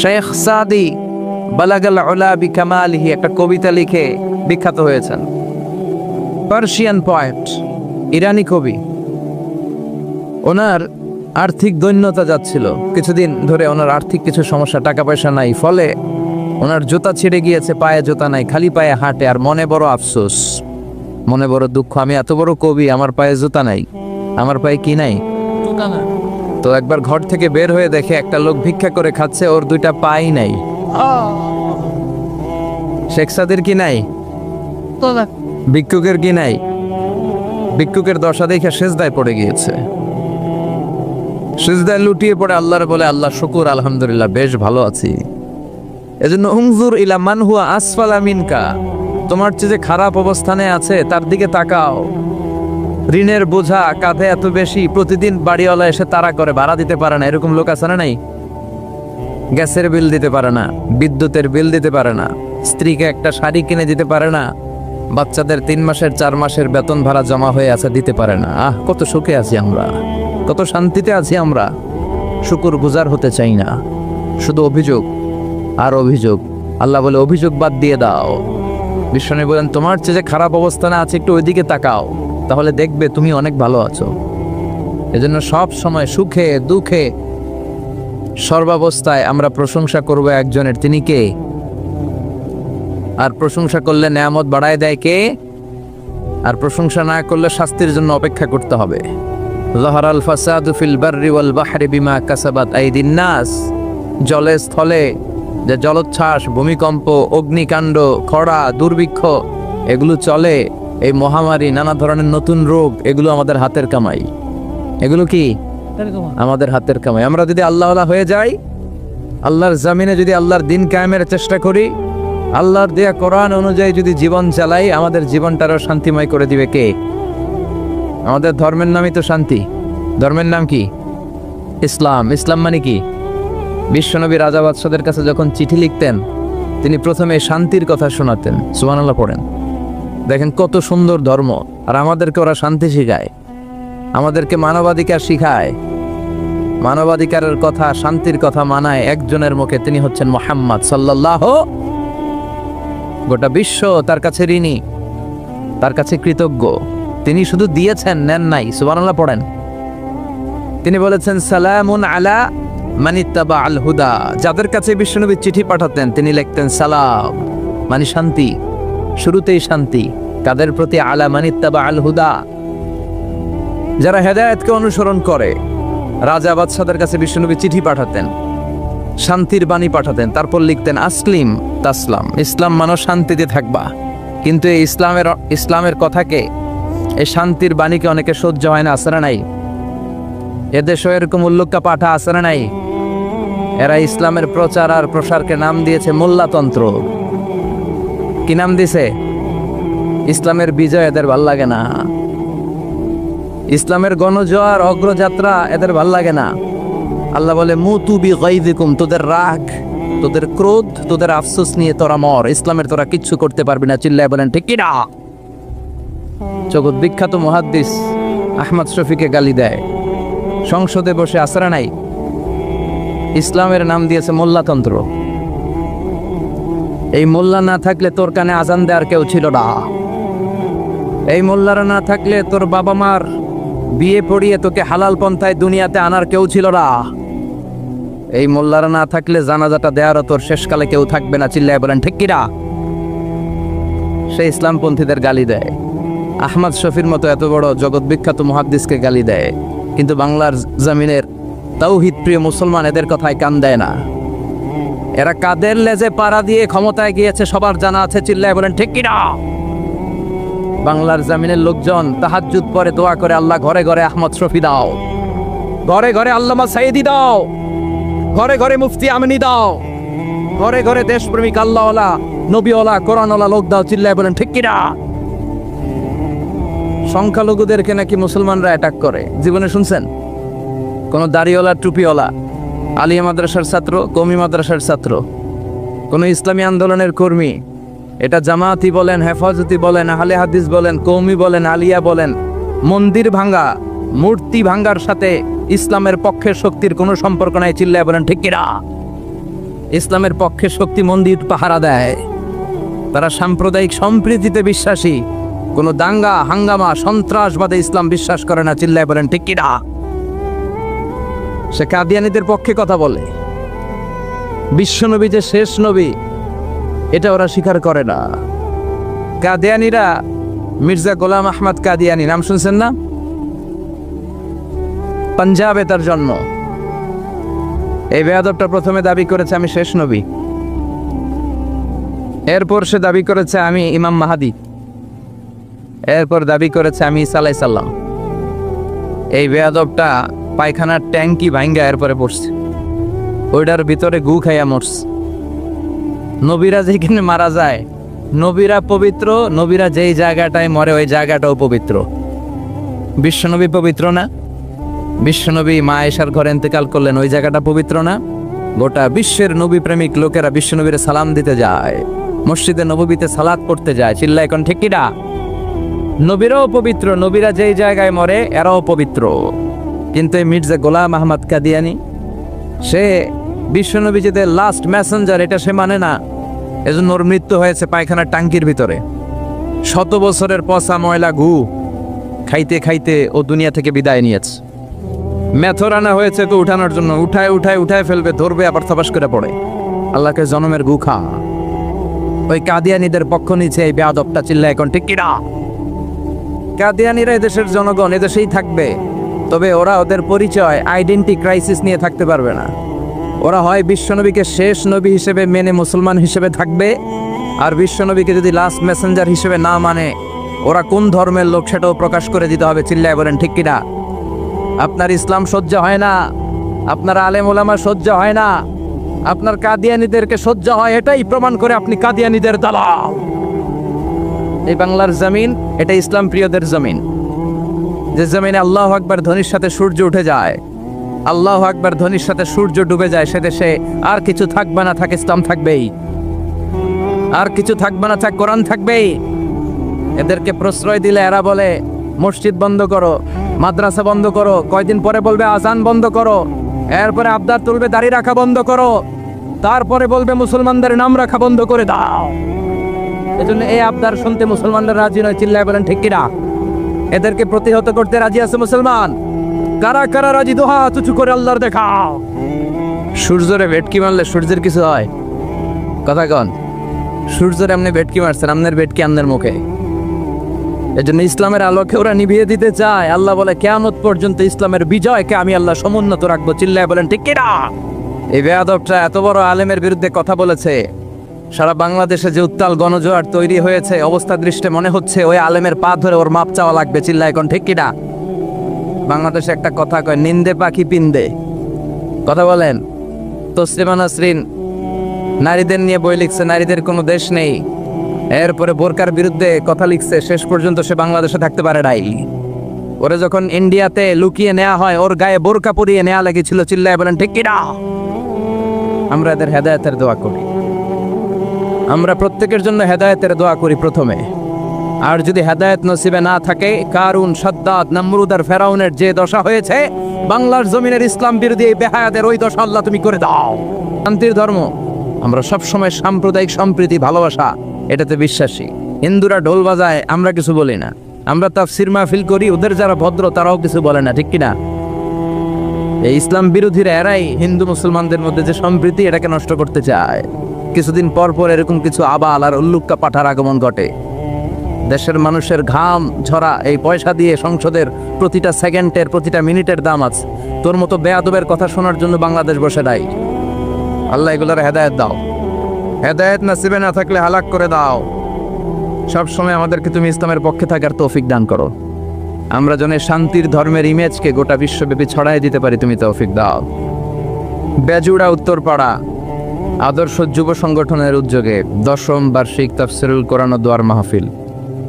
শেখ সাদি বালাগাল উলা বিকামালিহি একটা কবিতা লিখে বিখ্যাত হয়েছেন। পার্সিয়ান পয়েট, ইরানি কবি। ওনার আর্থিক দৈন্যতা যাচ্ছিল, কিছুদিন ধরে ওনার আর্থিক কিছু সমস্যা, টাকা পয়সা নাই, ফলে ওনার জুতা ছিঁড়ে গিয়েছে, পায়ে জুতা নাই, খালি পায়ে হাঁটে, আর মনে বড় আফসোস, মনে বড় দুঃখ, আমি এত বড় কবি, আমার পায়ে জুতা নাই, আমার পায়ে কি নাই। তো একবার ঘর থেকে বের হয়ে দেখে একটা লোক ভিক্ষা করে খাচ্ছে, ওর দুইটা পাই নাই। শেখ সাদির কি নাই? ভিক্ষুকের কি নাই? ভিক্ষুকের দশা দেখে সেজদায় পড়ে গিয়েছে, সেজদায় লুটিয়ে পড়ে আল্লাহর বলে, আল্লাহ শুকুর, আলহামদুলিল্লাহ, বেশ ভালো আছি। এজন্য উনজুর ইলা মান হুয়া আসফালা মিনকা, তোমার চেয়ে যে খারাপ অবস্থানে আছে তার দিকে তাকাও। ঋণের বোঝা কাঁধে এত বেশি, প্রতিদিন বাড়িওয়ালা এসে তাড়া করে, ভাড়া দিতে পারে না, এরকম লোক আছে না নাই? গ্যাসের বিল দিতে পারে না, বিদ্যুতের বিল দিতে পারে না, স্ত্রীকে একটা শাড়ি কিনে দিতে পারে না, বাচ্চাদের 3 মাসের 4 মাসের বেতন ভাড়া জমা হয়ে আছে, দিতে পারে না। কত সুখে আছি আমরা, কত শান্তিতে আছি আমরা, শুকুর গুজার হতে চাই না, শুধু অভিযোগ আর অভিযোগ। আল্লাহ বলে অভিযোগ বাদ দিয়ে দাও। বিশ্বনবী বলেন, তোমার চেয়ে যে খারাপ অবস্থানে আছে একটু ওইদিকে তাকাও, তাহলে দেখবে তুমি অনেক ভালো আছো। এজন্য সব সময় সুখে দুঃখে সর্বাবস্থায় আমরা প্রশংসা করব একজনের, তিনি কে? আর প্রশংসা করলে নেয়ামত বাড়ায় দেয় কে? আর প্রশংসা না করলে শাস্তির জন্য অপেক্ষা করতে হবে। যাহারাল ফাসাদু ফিল বাররি ওয়াল বাহরি বিমা কাসাবাত আইদিন নাস, জলে স্থলে যে জলোচ্ছ্বাস, ভূমিকম্প, অগ্নিকাণ্ড, খরা, দুর্ভিক্ষ এগুলো চলে, এই মহামারী, নানা ধরনের নতুন রোগ, এগুলো আমাদের হাতের কামাই। এগুলো কি আমাদের হাতের কামাই। আমরা যদি আল্লাহওয়ালা হয়ে যাই, আল্লাহর জমিনে যদি আল্লাহর দিন কায়েমের চেষ্টা করি, আল্লাহর দেয়া কোরআন অনুযায়ী যদি জীবন চালাই, আমাদের জীবনটারও শান্তিময় করে দিবে কে? আমাদের ধর্মের নামই তো শান্তি। ধর্মের নাম কি? ইসলাম। ইসলাম মানে কি? বিশ্বনবী রাজা বাদশাদের কাছে যখন চিঠি লিখতেন, তিনি প্রথমে শান্তির কথা শোনাতেন। সুবহানাল্লাহ পড়েন। দেখেন কত সুন্দর ধর্ম। আর আমাদেরকে ওরা শান্তি শিখায়, আমাদেরকে মানবাধিকার শিখায়। মানবাধিকারের কথা, শান্তির কথা মানায় একজনের মুখে, তিনি হচ্ছেন মুহাম্মদ সাল্লাল্লাহু। গোটা বিশ্ব তার কাছে ঋণী, তার কাছে কৃতজ্ঞ। তিনি শুধু দিয়েছেন, নেন নাই। সুবহানাল্লাহ পড়েন। তিনি বলেছেন, সালামুন আলা মানিত্তাবা আল হুদা। যাদের কাছে বিশ্বনবী চিঠি পাঠাতেন, তিনি লিখতেন সালাম, মানে শান্তি, শুরুতেই শান্তি। কাদের প্রতি? আলা মানিত্তাবা আল হুদা, যারা হেদায়েতকে অনুসরণ করে। রাজা বাদশাদের কাছে বিশ্বনবী চিঠি পাঠাতেন, শান্তির বাণী পাঠাতেন, তারপর লিখতেন আসলিম তাসলাম, ইসলাম মানো শান্তিতে থাকবা। কিন্তু এই ইসলামের কথাকে, এই শান্তির বাণীকে অনেকে সহ্য হয় না, আসে নাই? এদেশও এরকম উল্লুক্কা পাঠা আসে নাই? এরা ইসলামের প্রচার আর প্রসারকে নাম দিয়েছে মোল্লাতন্ত্র। কি নাম দিছে? ইসলামের বিজয় এদের ভাল লাগে না, ইসলামের গণজোয়ার অগ্রযাত্রা এদের ভাল লাগে না। আল্লাহ বলে, মুতু বিগাইযিকুম, তোদের রাগ, তোদের ক্রোধ, তোদের আফসোস নিয়ে তোরা মর, ইসলামের তোরা কিচ্ছু করতে পারবি না। চিল্লায় বলেন ঠিক কি না? জগৎ বিখ্যাত মুহাদ্দিস আহমদ শফিকে গালি দেয়, সংসদে বসে, আসরা নাই? ইসলামের নাম দিয়েছে মোল্লাতন্ত্র। এই মোল্লা না থাকলে তোর কানে আজান দেওয়ার কেউ ছিল না। এই মোল্লারা না থাকলে তোর বাবা মার বিয়ে পড়িয়ে তোকে হালাল পন্থায় দুনিয়াতে আনার কেউ ছিল না। এই মোল্লারা না থাকলে জানাজাটা দেওয়ারও তোর শেষকালে কেউ থাকবে না। চিল্লায় বলেন ঠিক কিনা? সে ইসলামপন্থীদের গালি দেয়, আহমদ শফির মতো এত বড় জগৎ বিখ্যাত মুহাদ্দিসকে গালি দেয়। কিন্তু বাংলার জমিনের তাওহীদ প্রিয় মুসলমান এদের কথায় কান দেয় না। এরা কাদের লেজে পাড়া দিয়ে ক্ষমতায় গিয়েছে সবার জানা আছে। চিল্লায় বলেন ঠিক কিনা? বাংলার জমিনের লোকজন তাহাজ্জুদ পরে দোয়া করে, আল্লাহ ঘরে ঘরে আহমদ শফি দাও, ঘরে ঘরে আল্লামা সাইদি দাও, ঘরে ঘরে মুফতি আমিনী দাও, ঘরে ঘরে দেশপ্রেমিক আল্লাহওয়ালা, নবীওয়ালা, কোরআনওয়ালা লোক দাও। চিল্লায় বলেন ঠিক কিনা? সংখ্যালঘুদেরকে নাকি মুসলমানরা অ্যাটাক করে। জীবনে শুনছেন কোন দাড়িওয়ালা, টুপিওয়ালা, আলিয়া মাদ্রাসার ছাত্র, কওমি মাদ্রাসার ছাত্র, কোন ইসলামী আন্দোলনের কর্মী, এটা জামায়াতি বলেন, হেফাজতি বলেন, আহলে হাদিস বলেন, কওমি বলেন, আলিয়া বলেন, মন্দির ভাঙ্গা, মূর্তি ভাঙ্গার সাথে ইসলামের পক্ষের শক্তির কোনো সম্পর্ক নাই। চিল্লায় বলেন ঠিক কিনা? ইসলামের পক্ষে শক্তি মন্দির পাহারা দেয়, তারা সাম্প্রদায়িক সম্প্রীতিতে বিশ্বাসী, কোনো দাঙ্গা হাঙ্গামা সন্ত্রাসবাদে ইসলাম বিশ্বাস করে না। চিল্লায় বলেন ঠিক কিনা? সে কাদিয়ানীদের পক্ষে কথা বলে। বিশ্বনবী যে শেষ নবী এটা ওরা স্বীকার করে না। কাদিয়ানীরা মির্জা গোলাম আহমদ কাদিয়ানী নাম শুনছেন না? পাঞ্জাবে তার জন্ম। এই বেয়াদবটা প্রথমে দাবি করেছে আমি শেষ নবী, এরপর সে দাবি করেছে আমি ইমাম মাহাদি, এরপর দাবি করেছে আমি ঈসা আলাইহিস সালাম। এই বেয়াদবটা পায়খানার ট্যাঙ্কি ভাঙ্গা এরপরে পড়ছে, ওইটার ভিতরে গু খাইয়া মরছে। নবীরা যেখানে মারা যায়, নবীরা পবিত্র, নবীরা যেই জায়গাটায় মরে ওই জায়গাটাও পবিত্র। বিশ্বনবী পবিত্র না? বিশ্বনবী মা আয়েশার ঘরে ইন্তেকাল করলেন, ওই জায়গাটা পবিত্র না? গোটা বিশ্বের নবী প্রেমিক লোকেরা বিশ্বনবীর সালাম দিতে যায়, মসজিদে নববীতে সালাত পড়তে যায়। চিল্লা এখন ঠিক কিনা? নবীরাও পবিত্র, নবীরা যেই জায়গায় মরে এরাও পবিত্র। কিন্তু এই মির্জা গোলাম আহমদ কাদিয়ানী সে বিশ্বনবী যে লাস্ট মেসেঞ্জার এটা সে মানে না। এজন্য ওর মৃত্যু হয়েছে পায়খানার টাঙ্কির ভিতরে। 100 বছরের পচা ময়লা গু খাইতে খাইতে ও দুনিয়া থেকে বিদায় নিয়েছে। মেথর আনা হয়েছে তো উঠানোর জন্য, উঠায় ফেলবে, ধরবে আবার থপাস করে পড়ে। আল্লাহকে জনমের গু খা। ওই কাদিয়ানীদের পক্ষ নিচ্ছে এই বেয়াদবটা। চিল্লা এখন ঠিক কিনা? কাদিয়ানীরা এদেশের জনগণ, এদেশেই থাকবে, তবে ওরা ওদের পরিচয় আইডেন্টি ক্রাইসিস নিয়ে থাকতে পারবে না। ওরা হয় বিশ্বনবীকে শেষ নবী হিসেবে মেনে মুসলমান হিসেবে থাকবে, আর বিশ্বনবীকে যদি লাস্ট মেসেঞ্জার হিসেবে না মানে ওরা কোন ধর্মের লোক সেটাও প্রকাশ করে দিতে হবে। চিল্লায় বলেন ঠিক কিনা? আপনার ইসলাম সহ্য হয় না, আপনার আলেম ওলামা সহ্য হয় না, আপনার কাদিয়ানীদেরকে সহ্য হয়, এটাই প্রমাণ করে আপনি কাদিয়ানীদের দালাল। এই বাংলার জমিন এটা ইসলাম প্রিয়দের জমিন। যে জমিনে আল্লাহু আকবার ধ্বনির সাথে সূর্য উঠে যায়, আল্লাহু আকবার ধ্বনির সাথে সূর্য ডুবে যায়, সে দেশে আর কিছু থাকবে না, থাক ইসলাম থাকবেই। আর কিছু থাকবে না, থাক কোরআন থাকবেই। এদেরকে প্রশ্রয় দিলে এরা বলে মসজিদ বন্ধ করো, মাদ্রাসা বন্ধ করো, কয়দিন পরে বলবে আজান বন্ধ করো, এরপরে আবদার তুলবে দাড়ি রাখা বন্ধ করো, তারপরে বলবে মুসলমানদের নাম রাখা বন্ধ করে দাও। এজন্য এই আবদার শুনতে মুসলমানরা রাজি নয়। চিল্লায় বলেন ঠিক কিনা? এদেরকে প্রতিহত করতে রাজি আছে মুসলমান? কারা কারা রাজি? দোহা তুচু করে আল্লাহর দেখাও। সূর্যরে ভেটকি মারলে সূর্যের কিছু হয়? কথা কন। সূর্যরে এমনি ভেটকি মারছেন, আপনার ভেটকি আপনার মুখে। এজন্য ইসলামের আলোকে ওরা নিভিয়ে দিতে চায়। আল্লাহ বলে কিয়ামত পর্যন্ত ইসলামের বিজয়কে আমি আল্লাহ সমুন্নত রাখবো। চিল্লায় বলেন ঠিক কিনা? এই বেয়াদবটা এত বড় আলেমের বিরুদ্ধে কথা বলেছে, সারা বাংলাদেশে যে উত্তাল গণজোয়ার তৈরি হয়েছে, অবস্থা দৃষ্টে মনে হচ্ছে ওই আলেমের পা ধরে ওর মাপ চাওয়া লাগবে। চিল্লায় এখন ঠিক কিনা? বাংলাদেশে একটা কথা কয়, নিন্দে পাখি পিন্দে। কথা বলেন। তসলিমা নাসরিন নারীদের নিয়ে বই লিখছে, নারীদের কোনো দেশ নেই। এরপরে বোরকার বিরুদ্ধে কথা লিখছে, শেষ পর্যন্ত সে বাংলাদেশে থাকতে পারে নাই। ওরে যখন ইন্ডিয়াতে লুকিয়ে নেওয়া হয়, ওর গায়ে বোরকা পরিয়ে নেওয়া লেগেছিল। চিল্লায় বলেন ঠিক কিনা? আমরা এদের হেদায়েতের দোয়া করি। আমরা প্রত্যেকের জন্য হেদায়েতের দোয়া করি প্রথমে। আর যদি হেদায়েত নসিবে না থাকে, কারুন, সাদ্দাত, নমরুদ আর ফেরাউনের যে দশা হয়েছে, বাংলার জমিনের ইসলাম বিরোধী এই বেহায়াদের ওই দশা আল্লাহ তুমি করে দাও। শান্তির ধর্ম, আমরা সবসময় সাম্প্রদায়িক সম্প্রীতি, ভালোবাসা এটাতে বিশ্বাসী। হিন্দুরা ঢোল বাজায়, আমরা কিছু বলি না। আমরা তাফসীর মাহফিল করি, ওদের যারা ভদ্র তারাও কিছু বলে না। ঠিক কিনা? এই ইসলাম বিরোধীরা এরাই হিন্দু মুসলমানদের মধ্যে যে সম্প্রীতি এটাকে নষ্ট করতে চায়। কিছুদিন পর পর এরকম কিছু আবাল আর উল্লুক্কা পাঠার আগমন ঘটে। দেশের মানুষের ঘাম ঝরা এই পয়সা দিয়ে সংসদের প্রতিটা সেকেন্ডের, প্রতিটা মিনিটের দাম আছে। তোর মতো বেয়াদবের কথা শোনার জন্য বাংলাদেশ বসে নাই। আল্লাহ এগুলোর হেদায়েত দাও। হেদায়েত নসিবে না থাকলে হালাক করে দাও। সব সময় আমাদেরকে তুমি ইসলামের পক্ষে থাকার তৌফিক দান করো। আমরা যেন শান্তির ধর্মের ইমেজকে গোটা বিশ্বব্যাপী ছড়াই দিতে পারি, তুমি তৌফিক দাও। বেজুড়া উত্তরপাড়া আদর্শ যুব সংগঠনের উদ্যোগে 10ম বার্ষিক তাফসিরুল কোরআন ও দোয়ার মাহফিল,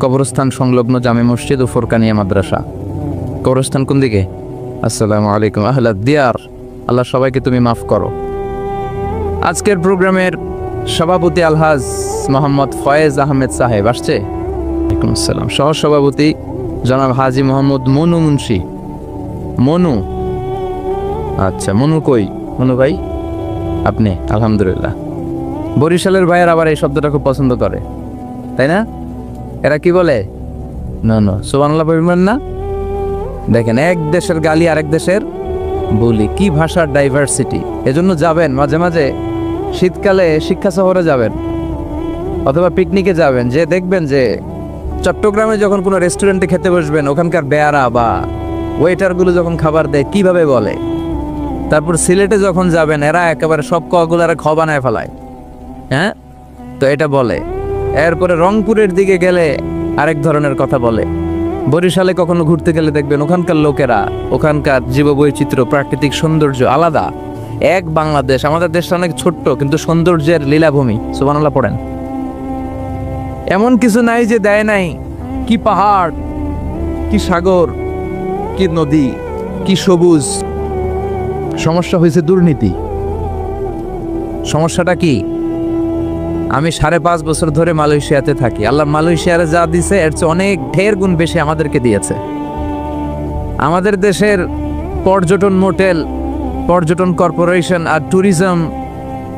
কবরস্থান সংলগ্ন জামে মসজিদ ও ফোরকানিয়া মাদ্রাসা। কবরস্থান কোন দিকে? আসসালামু আলাইকুম আহলাদ দিয়ার। আল্লাহ সবাইকে তুমি মাফ করো। আজকের প্রোগ্রামের সভাপতি আলহাজ মোহাম্মদ ফয়েজ আহমেদ সাহেব আসছে। ওয়ালাইকুম আসসালাম। সহ সভাপতি জনাব হাজি মোহাম্মদ মনু মুন্সি। মনু, আচ্ছা মনু কই? মনু ভাই আপনি আলহামদুলিল্লাহ। বরিশালের ভাইয়ের আবার এই শব্দটা খুব পছন্দ করে, তাই না? এরা কি বলে? না না, সুবহানাল্লাহ বলবেন না? দেখেন, এক দেশের গালি আরেক দেশের বলি, কি ভাষার ডাইভার্সিটি। এজন্য যাবেন মাঝে মাঝে শীতকালে শিক্ষা সফরে যাবেন অথবা পিকনিকে যাবেন, যে দেখবেন যে চট্টগ্রামে যখন কোনো রেস্টুরেন্টে খেতে বসবেন, ওখানকার বেয়ারা বা ওয়েটারগুলো যখন খাবার দেয় কিভাবে বলে। তারপর সিলেটে যখন যাবেন, এরা একেবারে সব কগুলারে খ বানায় ফেলায়, হ্যাঁ, তো এটা বলে। এরপরে রংপুরের দিকে গেলে আরেক ধরনের কথা বলে। বরিশালে কখনো ঘুরতে গেলে দেখবেন ওখানকার লোকেরা, ওখানকার জীববৈচিত্র্য, প্রাকৃতিক সৌন্দর্য আলাদা। এক বাংলাদেশ, আমাদের দেশটা অনেক ছোট্ট কিন্তু সৌন্দর্যের লীলাভূমি। সুবহানাল্লাহ পড়েন। এমন কিছু নাই যে দেয় নাই। কি পাহাড়, কি সাগর, কি নদী, কি সবুজ। সমস্যা হয়েছে দুর্নীতি। সমস্যাটা কি? আমি 5.5 বছর ধরে মালয়েশিয়াতে থাকি। আল্লাহ মালয়েশিয়ারে যা দিছে এর চেয়ে অনেক ঢের গুণ বেশি আমাদেরকে দিয়েছে। আমাদের দেশের পর্যটন মোটেল, পর্যটন কর্পোরেশন আর ট্যুরিজম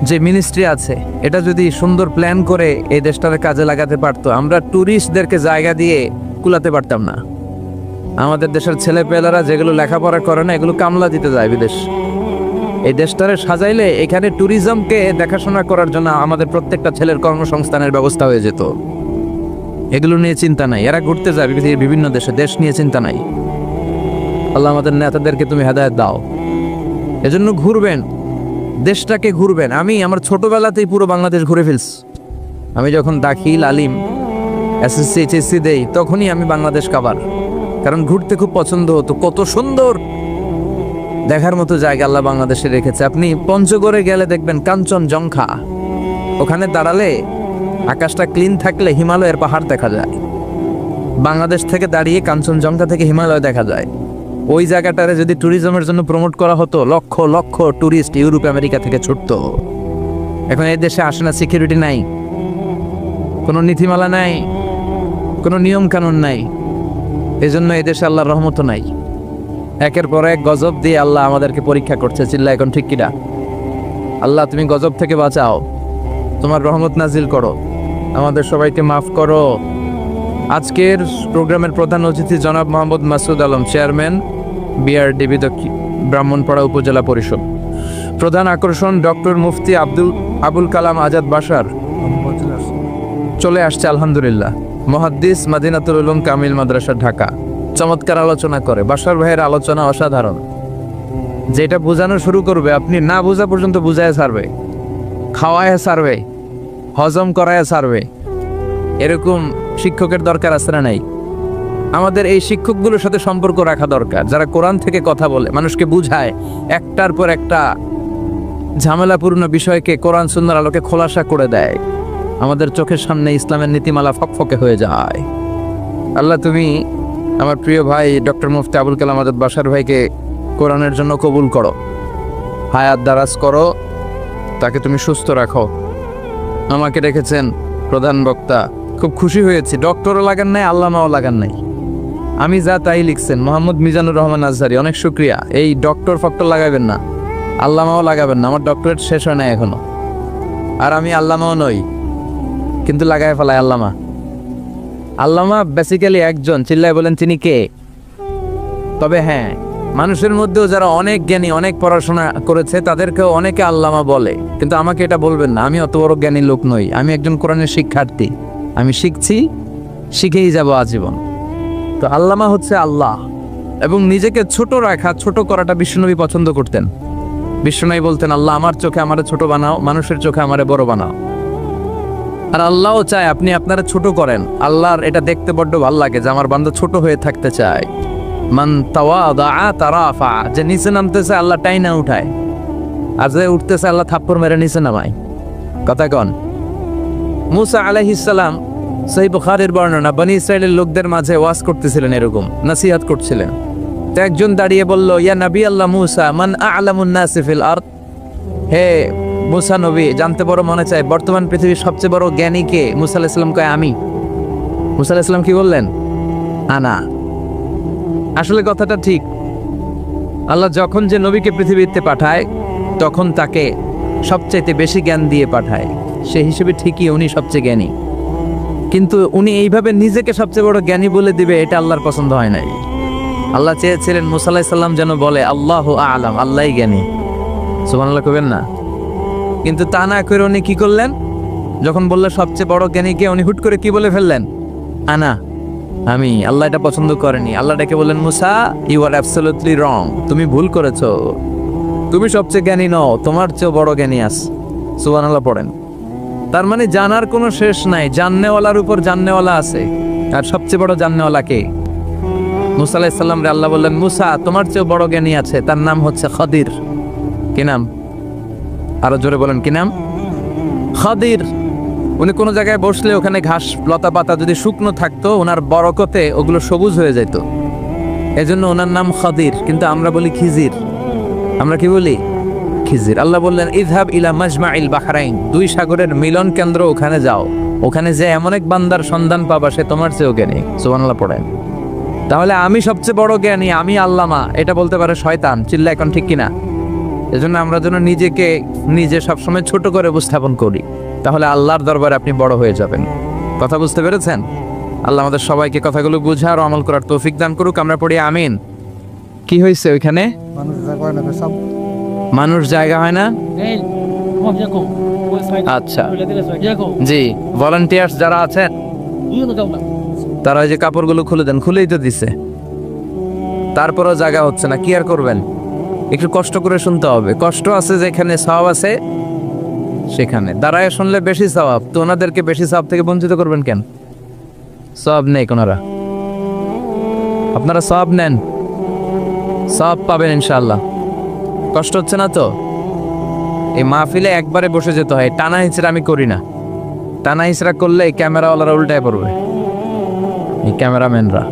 যে মিনিস্ট্রি আছে, এটা যদি সুন্দর প্ল্যান করে এই দেশটাকে কাজে লাগাতে পারতো, আমরা ট্যুরিস্টদেরকে জায়গা দিয়ে কুলাতে পারতাম না। আমাদের দেশের ছেলেপেলেরা যেগুলো লেখাপড়া করে না, এগুলো কামলা দিতে যায় বিদেশ। এই দেশটারে সাজাইলে এখানে ট্যুরিজমকে দেখাশোনা করার জন্য আমাদের প্রত্যেকটা ছেলের কর্মসংস্থানের ব্যবস্থা হয়ে যেত। এগুলো নিয়ে চিন্তা নাই। এরা ঘুরতে যায় পৃথিবীর বিভিন্ন দেশে, দেশ নিয়ে চিন্তা নাই। আল্লাহ আমাদের নেতাদেরকে তুমি হেদায়েত দাও। এজন্য ঘুরবেন, দেশটাকে ঘুরবেন। আমি আমার ছোটবেলাতেই পুরো বাংলাদেশ ঘুরে ফেলছি। আমি যখন দাখিল, আলিম, এসএসসি, এইচএসসি দেই, তখনই আমি বাংলাদেশ কাবার, কারণ ঘুরতে খুব পছন্দ হতো। কত সুন্দর দেখার মতো জায়গা আল্লাহ বাংলাদেশে রেখেছে। আপনি পঞ্চগড়ে গেলে দেখবেন কাঞ্চনজঙ্ঘা, ওখানে দাঁড়ালে আকাশটা ক্লিন থাকলে হিমালয়ের পাহাড় দেখা যায়। বাংলাদেশ থেকে দাঁড়িয়ে কাঞ্চনজঙ্ঘা থেকে হিমালয় দেখা যায়। ওই জায়গাটারে যদি ট্যুরিজমের জন্য প্রমোট করা হতো, lakh lakh tourist Europe America থেকে ছুটতো। এখন এই দেশে আসে না, সিকিউরিটি নাই, কোনো নীতিমালা নাই, কোনো নিয়ম কানুন নাই। এই জন্য এই দেশে আল্লাহর রহমত নাই। একের পর এক গজব দিয়ে আল্লাহ আমাদেরকে পরীক্ষা করছে। চিল্লা এখন ঠিক কিনা? আল্লাহ তুমি গজব থেকে বাঁচাও, তোমার রহমত নাজিল করো, আমাদের সবাইকে মাফ করো। আজকের প্রোগ্রামের প্রধান অতিথি জনাব মোহাম্মদ মাসুদ আলম, চেয়ারম্যান বিআরডিবি ব্রাহ্মণপাড়া উপজেলা পরিষদ। প্রধান আকর্ষণ ডক্টর মুফতি আবুল কালাম আজাদ বাশার চলে আসছে আলহামদুলিল্লাহ। মুহাদ্দিস, মাদিনাতুল উলুম কামিল মাদ্রাসা, ঢাকা। চমৎকার আলোচনা করে। বাশার ভাইয়ের আলোচনা অসাধারণ। যেটা বোঝানো শুরু করবে, আপনি না বোঝা পর্যন্ত বুঝায় ছাড়বে, খাওয়ায় ছাড়বে, হজম করায় ছাড়বে। এরকম শিক্ষকের দরকার আছে না নাই? আমাদের এই শিক্ষকগুলোর সাথে সম্পর্ক রাখা দরকার, যারা কোরআন থেকে কথা বলে, মানুষকে বুঝায়, একটার পর একটা ঝামেলাপূর্ণ বিষয়কে কোরআন সুন্নাহর আলোকে খোলাসা করে দেয়। আমাদের চোখের সামনে ইসলামের নীতিমালা ফকফকে হয়ে যায়। আল্লাহ তুমি আমার প্রিয় ভাই ডক্টর মুফতি আবুল কালাম আজাদ বাশার ভাইকে কোরআনের জন্য কবুল করো, হায়াত দারাজ করো, তাকে তুমি সুস্থ রাখো। আমাকে রেখেছেন প্রধান বক্তা, খুব খুশি হয়েছি। ডক্টরও লাগান নাই, আল্লামাও লাগান নাই, আমি যা তাই লিখছেন। মোহাম্মদ মিজানুর রহমান আজহারি, অনেক শুক্রিয়া। এই ডক্টর ফক্টর লাগাবেন না, আল্লামাও লাগাবেন না। আমার ডক্টরেট শেষ হয় না এখনো, আর আমি আল্লামাও নই, কিন্তু লাগায় ফেলায় আল্লামা। আল্লামা বেসিক্যালি একজন, চিল্লায় বলেন তিনি কে? তবে হ্যাঁ, মানুষের মধ্যেও যারা অনেক জ্ঞানী, অনেক পড়াশোনা করেছে, তাদেরকেও অনেকে আল্লামা বলে, কিন্তু আমাকে এটা বলবেন না। আমি অত বড় জ্ঞানী লোক নই, আমি একজন কোরআনের শিক্ষার্থী। আমি শিখছি, শিখেই যাব আজীবন। তো আল্লামা হচ্ছে আল্লাহ। এবং নিজেকে ছোট রাখা, ছোট করাটা বিশ্বনবী পছন্দ করতেন। বিশ্বনবী বলতেন, আল্লাহ আমার চোখে আমারে ছোট বানাও, মানুষের চোখে আমারে বড় বানাও। আর আল্লাহও চায় আপনি আপনারা ছোট করেন। আল্লাহর এটা দেখতে বড্ড ভালো লাগে যে আমার বান্দা ছোট হয়ে থাকতে চায়। মান তাওয়াদা তারাফা, যে নিচে নামতেছে আল্লাহ টাইনা উঠায়, আর যে উঠতেছে আল্লাহ থাপ্পড় মেরে নিচে নামায়। কথা কন। মুসা আলাইহিস সালাম, সহিহ বুখারীর বর্ণনা, বনি ইসরাইলের লোকদের মাঝে ওয়াজ করতেছিলেন, এরকম নসিহত করছিলেন। তো একজন দাঁড়িয়ে বলল, ইয়া নবী আল্লাহ মুসা, মান আ'লামুন নাসি ফিল আরদ। হে মুসা নবী, জানতে বড় মনে চায় বর্তমান পৃথিবীর সবচেয়ে বড় জ্ঞানী কে? মুসা আলাইহিস সালাম কয় আমি। মুসা আলাইহিস সালাম কি বললেন? আনা। আসলে কথাটা ঠিক। আল্লাহ যখন যে নবীকে পৃথিবীতে পাঠায়, তখন তাকে সবচাইতে বেশি জ্ঞান দিয়ে পাঠায়, সেই হিসেবে ঠিকই উনি সবচেয়ে জ্ঞানী। কিন্তু উনি এইভাবে নিজেকে সবচেয়ে বড় জ্ঞানী বলে দিবে, এটা আল্লাহর পছন্দ হয় নাই। আল্লাহ চেয়েছিলেন মুসা আলাইহিস সালাম যেন বলে আল্লাহু আ'লাম, আল্লাহই জ্ঞানী। সুবহানাল্লাহ কইবেন না? কিন্তু তা না করে উনি কি করলেন? যখন বললেন সবচেয়ে বড় জ্ঞানী কে, উনি হুট করে কি বলে ফেললেন? আনা, আমি। আল্লাহ এটা পছন্দ করেনি। আল্লাহ ডেকে বললেন, মুসা, ইউ আর অ্যাবসলিউটলি রং, তুমি ভুল করেছো, তুমি সবচেয়ে জ্ঞানী নও, তোমার চেয়েও বড় জ্ঞানী আছে। সুবহানাল্লাহ পড়েন। তার মানে জানার কোনো শেষ নাই, জাননেওয়ালার উপর জাননেওয়ালা আছে। আর সবচেয়ে বড় জাননেওয়ালা কে? মুসা আলাইহিস সালাম রে আল্লাহ বললেন, মুসা, তোমার চেয়েও বড় জ্ঞানী আছে, তার নাম হচ্ছে খাদির। কি নাম? আরো জোরে বলেন, কি নাম? খাদির। উনি কোনো জায়গায় বসলে ওখানে ঘাস লতা পাতা যদি শুকনো থাকতো, ওনার বরকতে ওগুলো সবুজ হয়ে যেত, এজন্য ওনার নাম খাদির। কিন্তু আমরা বলি খিজির। আমরা কি বলি? খিজির। আল্লাহ বললেন, ইযহাব ইলা মাজমাইল বাহরাইন, দুই সাগরের মিলন কেন্দ্র, ওখানে যাও, ওখানে যে এমন এক বান্দার সন্ধান পাবা সে তোমার চেয়েও জ্ঞানী। সুবহানাল্লাহ পড়েন। তাহলে আমি সবচেয়ে বড় জ্ঞানী, আমি আল্লামা, এটা বলতে পারে শয়তান। চিল্লা এখন ঠিক কিনা? এজন্য আমরা যেন নিজেকে নিজে সবসময় ছোট করে উপস্থাপন করি, তাহলে আল্লাহর দরবারে আপনি বড় হয়ে যাবেন। কথা বুঝতে পেরেছেন? আল্লাহ আমাদের সবাইকে কথাগুলো বুঝার ও আমল করার তৌফিক দান করুক। আমরা পড়ি আমিন। কি হয়েছে ওইখানে? মানুষ জায়গা হয় না। আচ্ছা, জি, ভলান্টিয়ার্স যারা আছেন তারা ওই যে কাপড়গুলো খুলে দেন। খুলেই তো দিছে, তারপরও জায়গা হচ্ছে না। কি আর করবেন? একটু কষ্ট করে শুনতে হবে। কষ্ট আছে যেখানে, সওয়াব আছে সেখানে। দাঁড়ায় শুনলে বেশি সওয়াব, তো ওনাদেরকে বেশি সওয়াব থেকে বঞ্চিত করবেন কেন? সওয়াব নেই কোনারা, আপনারা সওয়াব নেন, সওয়াব পাবেন ইনশাআল্লাহ। কষ্ট হচ্ছে না তো? এই মাহফিলে একবারে বসে যেতে হয়। টানা হিচড়া আমি করি না। টানা হিচড়া করলে এই ক্যামেরাওয়ালারা উল্টায় পড়বে, এই ক্যামেরাম্যানরা।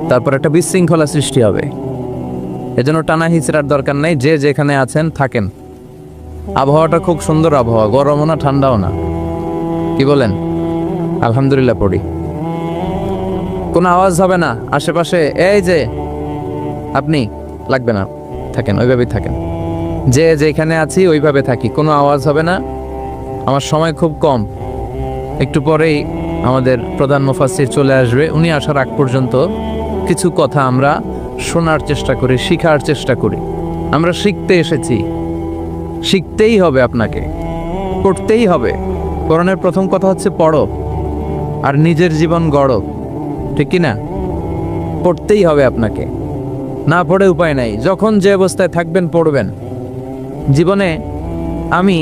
তারপর একটা বিশৃঙ্খলা সৃষ্টি হবে। এজন্য টানা হিচড়ার দরকার নেই। যে যেখানে আছেন থাকেন। আবহাওয়াটা খুব সুন্দর আবহাওয়া, গরমও না ঠান্ডাও না। কি বলেন? আলহামদুলিল্লাহ পড়ি। কোনো আওয়াজ হবে না আশেপাশে। এই যে আপনি, লাগবে না, থাকেন ওইভাবেই থাকেন। যে যেখানে আছি ওইভাবে থাকি, কোনো আওয়াজ হবে না। আমার সময় খুব কম, একটু পরেই আমাদের প্রধান মুফাসসির চলে আসবে। উনি আসার আগ পর্যন্ত কিছু কথা আমরা শোনার চেষ্টা করি, শিখার চেষ্টা করি। আমরা শিখতে এসেছি, শিখতেই হবে, আপনাকে পড়তেই হবে। কোরআনের প্রথম কথা হচ্ছে পড়ো আর নিজের জীবন গড়ো, ঠিক কি না? পড়তেই হবে আপনাকে, না পড়ে উপায় নাই। যখন যে অবস্থায় থাকবেন পড়বেন। জীবনে আমি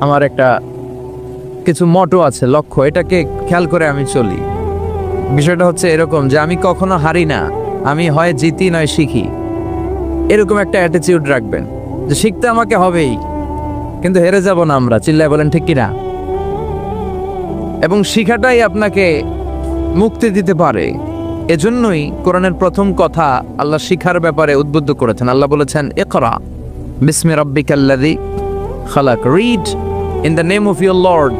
আমার একটা কিছু মটো আছে, লক্ষ্য, এটাকে খেয়াল করে আমি চলি। বিষয়টা হচ্ছে এরকম যে আমি কখনো হারি না, আমি হয় জিতি নয় শিখি। এরকম একটা অ্যাটিটিউড রাখবেন যে শিখতে আমাকে হবেই, কিন্তু হেরে যাব না আমরা। চিল্লায় বলেন ঠিক কিনা? এবং শিখাটাই আপনাকে মুক্তি দিতে পারে। এজন্যই কোরআনের প্রথম কথা আল্লাহ শিখার ব্যাপারে উদ্বুদ্ধ করেছেন। আল্লাহ বলেছেন, ইকরা বিসমি রাব্বিকাল্লাযী খালাক, read in the name of your lord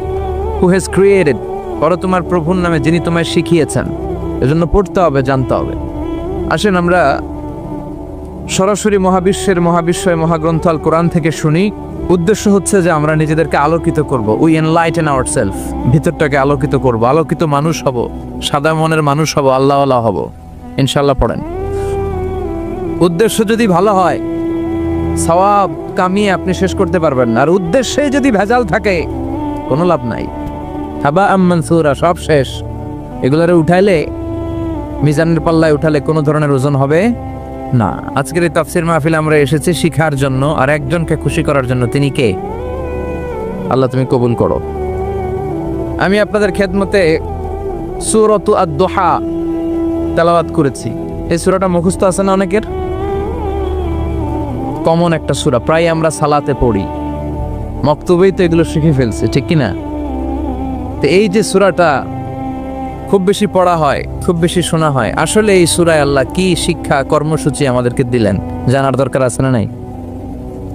who has created, পড়ো তোমার প্রভুর নামে যিনি তোমায় শিখিয়েছেন। এজন্য পড়তে হবে, জানতে হবে। আসেন আমরা সরাসরি মহাবিশ্বয় মহাগ্রন্থ আল কোরআন থেকে শুনি। উদ্দেশ্য হচ্ছে যে আমরা নিজেদেরকে আলোকিত করব। উই এনলাইটেন আওয়ারসেলফ, ভিতরটাকে আলোকিত করব, আলোকিত মানুষ হব, সাদা মনের মানুষ হব, আল্লাহওয়ালা হব ইনশাআল্লাহ। পড়েন। উদ্দেশ্য যদি ভালো হয়, সওয়াব কামিয়ে আপনি শেষ করতে পারবেন না। আর উদ্দেশ্যে যদি ভেজাল থাকে, কোনো লাভ নাই। হাবা মানসুরা, সব শেষ। এগুলারে উঠাইলে, মিজানের পাল্লায় উঠালে কোনো ধরনের ওজন হবে না। আজকের এই তাফসীর মাহফিলে আমরা এসেছি শিখার জন্য আর একজনকে খুশি করার জন্য। তিনি কে? আল্লাহ তুমি কবুল করো। আমি আপনাদের খেদমতে সূরাতু আদ-দুহা তেলাওয়াত করেছি। এই সূরাটা মুখস্থ আছে না অনেকের? কমন একটা সূরা, প্রায় আমরা সালাতে পড়ি, মক্তবেই তো এগুলো শিখে ফেলছি, ঠিক কিনা? তো এই যে সূরাটা খুব বেশি পড়া হয়, খুব বেশি শোনা হয়, আসলে এই সূরায় আল্লাহ কি শিক্ষা কর্মসূচি আমাদেরকে দিলেন জানার দরকার আছে না নাই?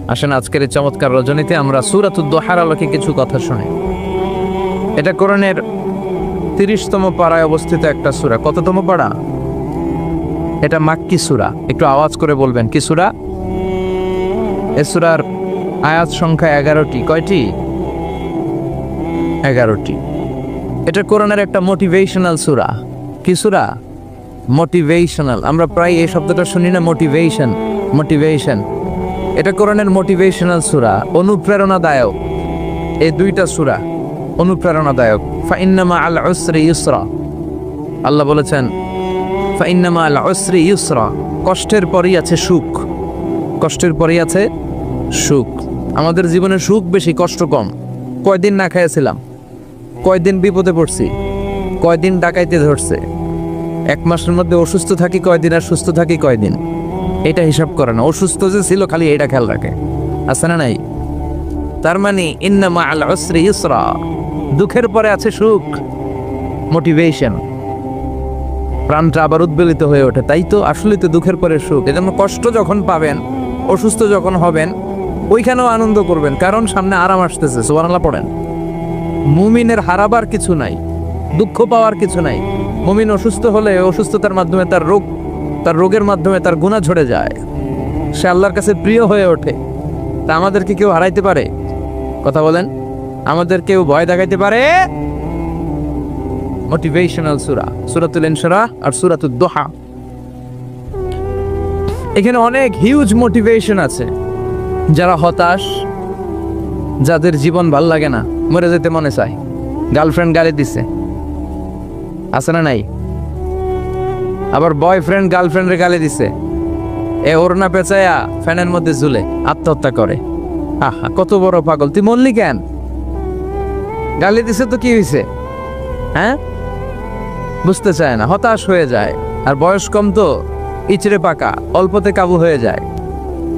আসেন আজকের এই চমৎকার রজনীতে আমরা সূরাতুদ দুহার আলোকে কিছু কথা শুনি। এটা কোরআনের 30তম পারায় অবস্থিত একটা সূরা। কততম পারা? এটা মাক্কি সূরা। একটু আওয়াজ করে বলবেন, কি সূরা? এ সূরার আয়াত সংখ্যা 11টি। কয়টি? 11টি। এটা কোরআনের একটা মোটিভেশনাল সূরা। কি সূরা? মোটিভেশনাল। আমরা প্রায় এই শব্দটা শুনি না, মোটিভেশন। এটা কোরআনের মোটিভেশনাল সূরা, অনুপ্রেরণাদায়ক। এই দুইটা সূরা অনুপ্রেরণাদায়ক। ফাইন্না মাআল উসরি ইউসরা, আল্লাহ বলেছেন ফাইন্না মাআল উসরি ইউসরা, কষ্টের পরেই আছে সুখ। কষ্টের পরেই আছে সুখ। আমাদের জীবনে সুখ বেশি, কষ্ট কম। কয়দিন না খাইছিলাম, কয়দিন বিপদে পড়ছি, কয়দিন ডাকাইতে ধরছে, 1 মাসের মধ্যে অসুস্থ থাকি কয়দিন আর সুস্থ থাকি কয়দিন, এটা হিসাব করে না। অসুস্থ যে ছিল খালি এটা খেয়াল রাখে, আছে না নাই? তার মানে ইন্না মাআল উসরি ইউসরা, দুঃখের পরে আছে সুখ। মোটিভেশন, প্রাণটা আবার উদ্বেলিত হয়ে ওঠে। তাই তো, আসলে তো দুঃখের পরে সুখ। এজন্য কষ্ট যখন পাবেন, অসুস্থ যখন হবেন, ওইখানেও আনন্দ করবেন, কারণ সামনে আরাম আসতেছে। সুবহানাল্লাহ পড়েন। মুমিনের হারাবার কিছু নাই, দুঃখ পাওয়ার কিছু নাই। মুমিন অসুস্থ হলে অসুস্থতার মাধ্যমে তার রোগের মাধ্যমে তার গুনাহ ঝরে যায়, সে আল্লাহর কাছে প্রিয় হয়ে ওঠে। তা আমাদেরকে কেউ হারাইতে পারে? কথা বলেন, আমাদের কেউ ভয় দেখাইতে পারে? মোটিভেশনাল সূরা, সূরাতুল ইনশিরাহ আর সূরাতুদ দুহা। এখানে অনেক হিউজ মোটিভেশন আছে। যারা হতাশ, যাদের জীবন ভাল লাগে না, মরে যেতে মনে চায়, গার্লফ্রেন্ড গালি দিছে, আছে না নাই? আবার বয়ফ্রেন্ড গার্লফ্রেন্ডের গালি দিছে, এ ওড়না পেঁচায়া ফ্যানের মধ্যে ঝুলে আত্মহত্যা করে। আহা, কত বড় পাগল! তুই মরলি কেন? গালি দিছে তো কি হয়েছে? হ্যাঁ, বুঝতে চায় না, হতাশ হয়ে যায়। আর বয়স কম তো, ইচড়ে পাকা, অল্পতে কাবু হয়ে যায়।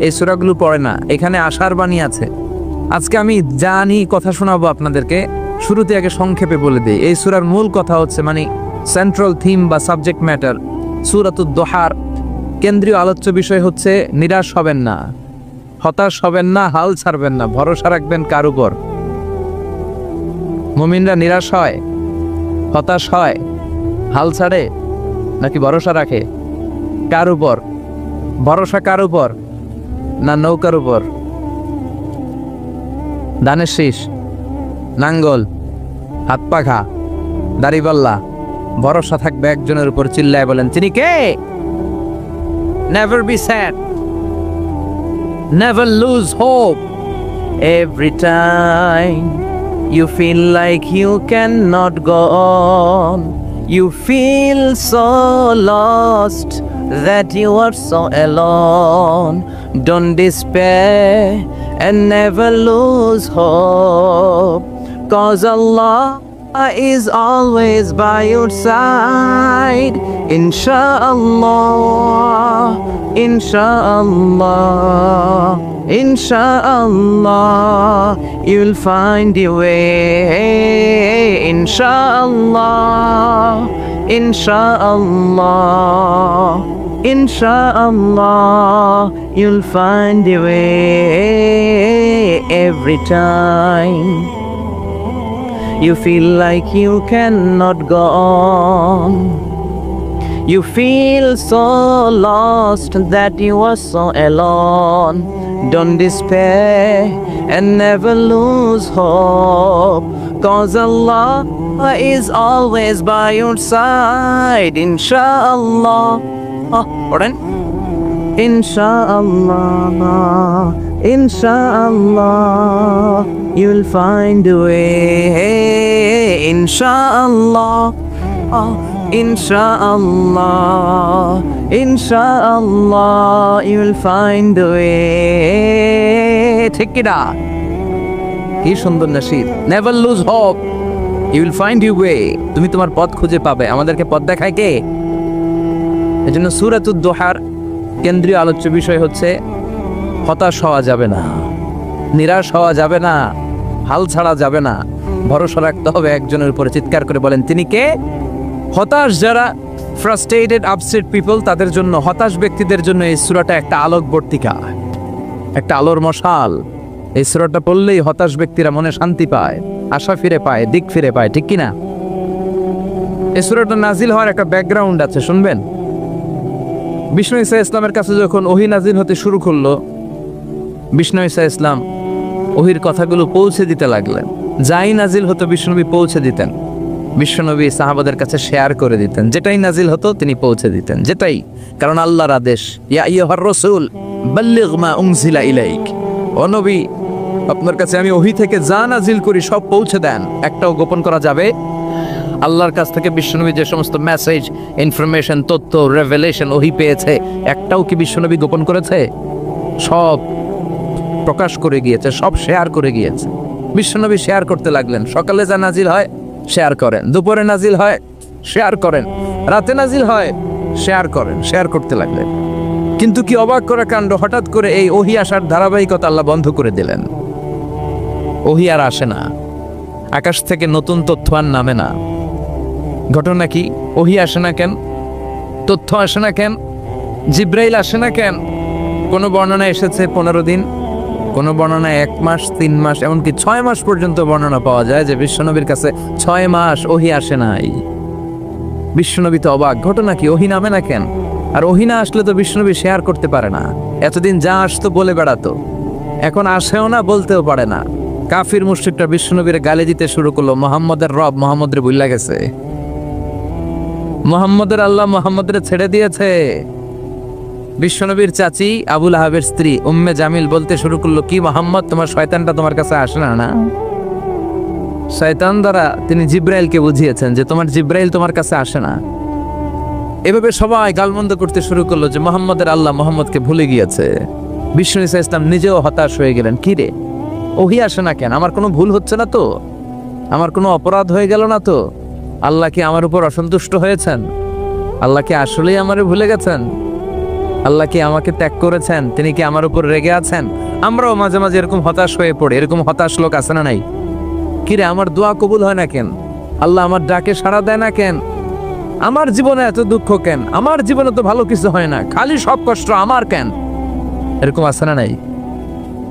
এই সূরাগুলো পড়ে না। এখানে আশার বাণী আছে। আজকে আমি জানি কথা শোনাবো আপনাদেরকে, শুরুতে আগে সংক্ষেপে বলে দিই। এই সূরার মূল কথা হচ্ছে, মানে সেন্ট্রাল থিম বা সাবজেক্ট ম্যাটার, সূরাতুদ দুহার কেন্দ্রীয় আলোচ্য বিষয় হচ্ছে নিরাশ হবেন না, হতাশ হবেন না, হাল ছাড়বেন না, ভরসা রাখবেন কার উপর? মুমিনরা নিরাশ হয়, হতাশ হয়, হাল ছাড়ে, নাকি ভরসা রাখে? কার উপর ভরসা? কার উপর? না নৌকার উপর, ধানের শীষ, নাঙ্গল, হাত পাখা, দাড়িপাল্লা? ভরসা থাকবে একজনের উপর। চিল্লায় বলেন, তিনি কে? Never be sad, never lose hope. Every time you feel like you cannot go on, you feel so lost that you are so alone. Don't despair and never lose hope, 'cause Allah is always by your side. Inshallah, inshallah, inshallah, you'll find your way. Inshallah, inshallah, inshallah, you'll find your way. Every time you feel like you cannot go on, you feel so lost that you are so alone. Don't despair and never lose hope, 'cause Allah is always by your side. Inshallah, inshallah, inshallah, you'll find a way. Inshallah, inshallah, inshallah, you'll find a way. ঠিক কি না? কি সুন্দর nasheed! Never lose hope, you will find your way. তুমি তোমার পথ খুঁজে পাবে। আমাদেরকে পথ দেখায় কে? এজন্য সূরাতুদ দুহার কেন্দ্রীয় আলোচ্য বিষয় হচ্ছে হতাশ হওয়া যাবে না, নিরাশ হওয়া যাবে না, হাল ছাড়া যাবে না, ভরসা রাখতে হবে একজনের উপরে। চিৎকার করে বলেন, তিনি কে? হতাশ যারা, ফ্রাস্ট্রেটেড আপসেট পিপল, তাদের জন্য, হতাশ ব্যক্তিদের জন্য এই সূরাটা একটা আলোকবর্তিকা, একটা আলোর মশাল। এই সূরাটা পড়লেই হতাশ ব্যক্তিরা মনে শান্তি পায়, আশা ফিরে পায়, দিক ফিরে পায়। ঠিক কিনা? এই সূরাটা নাজিল হওয়ার একটা ব্যাকগ্রাউন্ড আছে, শুনবেন। বিষ্ণু ঈসা ইসলামের কাছে যখন ওহী নাজিল হতে শুরু করলো, বিষ্ণু ঈসা ইসলাম ওহির কথাগুলো পৌঁছে দিতে লাগলেন। যাই নাজিল হতো বিশ্বনবী পৌঁছে দিতেন। বিশ্বনবী সাহাবাদের কাছে শেয়ার করে দিতেন, যেটাই নাজিল হতো তিনি পৌঁছে দিতেন, যেটাই। কারণ আল্লাহর আদেশ, ইয়া আইয়ুহার রাসূল বাল্লিগ মা উনজিলা ইলাইক, ও নবী আপনার কাছে আমি ওহি থেকে যা নাজিল করি সব পৌঁছে দেন, একটাও গোপন করা যাবে। আল্লাহর কাছ থেকে বিশ্বনবী যে সমস্ত মেসেজ, ইনফরমেশন, তথ্য, রেভেলেশন ওহি পেয়েছে, একটাও কি বিশ্বনবী গোপন করেছে? সব প্রকাশ করে গিয়েছে, সব শেয়ার করে গিয়েছে। বিশ্বনবী শেয়ার করতে লাগলেন। সকালে যা নাজিল হয় শেয়ার করেন, দুপুরে নাজিল হয় শেয়ার করেন, রাতে নাজিল হয় শেয়ার করেন, শেয়ার করতে লাগলেন। কিন্তু কি অবাক করা কাণ্ড, হঠাৎ করে এই ওহি আসার ধারাবাহিকতা আল্লাহ বন্ধ করে দিলেন। ওহি আর আসে না, আকাশ থেকে নতুন তথ্য আর নামে না। ঘটনা কি? ওহি আসে না কেন? তথ্য আসে না কেন? জিব্রাইল আসে না কেন? কোনো বর্ণনা এসেছে 15 দিন, কোনো বর্ণনা 1 মাস, 3 মাস, এমনকি 6 মাস পর্যন্ত বর্ণনা পাওয়া যায় যে বিশ্বনবীর কাছে 6 মাস ওহি আসে নাই। বিশ্বনবী তো অবাক, ঘটনা কি? ওহি নামে না কেন? আর ওহি না আসলে তো বিশ্বনবী শেয়ার করতে পারে না। এতদিন যা আসতো বলে বেড়াতো, এখন আসেও না, বলতেও পারে না। কাফির মুশরিকরা বিশ্বনবীর গালি দিতে শুরু করলো, মুহাম্মদের রব মুহাম্মদের ভুইলা গেছে, মুহাম্মদের আল্লাহ মুহাম্মদের ছেড়ে দিয়েছে। বিশ্বনবীর চাচি আবুল আহাবের স্ত্রী উম্মে জামিল বলতে শুরু করলো, কি মুহাম্মদ, তোমার শয়তানটা তোমার কাছে আসে না? না, শয়তান দ্বারা তিনি জিব্রাইলকে বুঝিয়েছেন যে তোমার জিব্রাইল তোমার কাছে আসে না। এভাবে সবাই গালমন্দ করতে শুরু করলো যে মুহাম্মদের আল্লাহ মুহাম্মদকে ভুলে গিয়েছে। বিষ্ণু ঈসা ইসলাম নিজেও হতাশ হয়ে গেলেন। কি রে, ওহি আসে না কেন? আমার কোনো ভুল হচ্ছে না তো? আমার কোনো অপরাধ হয়ে গেল না তো? আল্লাহ কি আমার উপর অসন্তুষ্ট হয়েছেন? আল্লাহ কি আসলেই আমারে ভুলে গেছেন? আল্লাহ কি আমাকে ত্যাগ করেছেন? তিনি কি আমার উপর রেগে আছেন? আমরাও মাঝে মাঝে এরকম হতাশ হয়ে পড়ি। এরকম হতাশ লোক আছে না নাই? কিরে, আমার দোয়া কবুল হয় না কেন? আল্লাহ আমার ডাকে সাড়া দেয় না কেন? আমার জীবনে এত দুঃখ কেন? আমার জীবনে তো ভালো কিছু হয় না, খালি সব কষ্ট আমার কেন? এরকম আছে না নাই?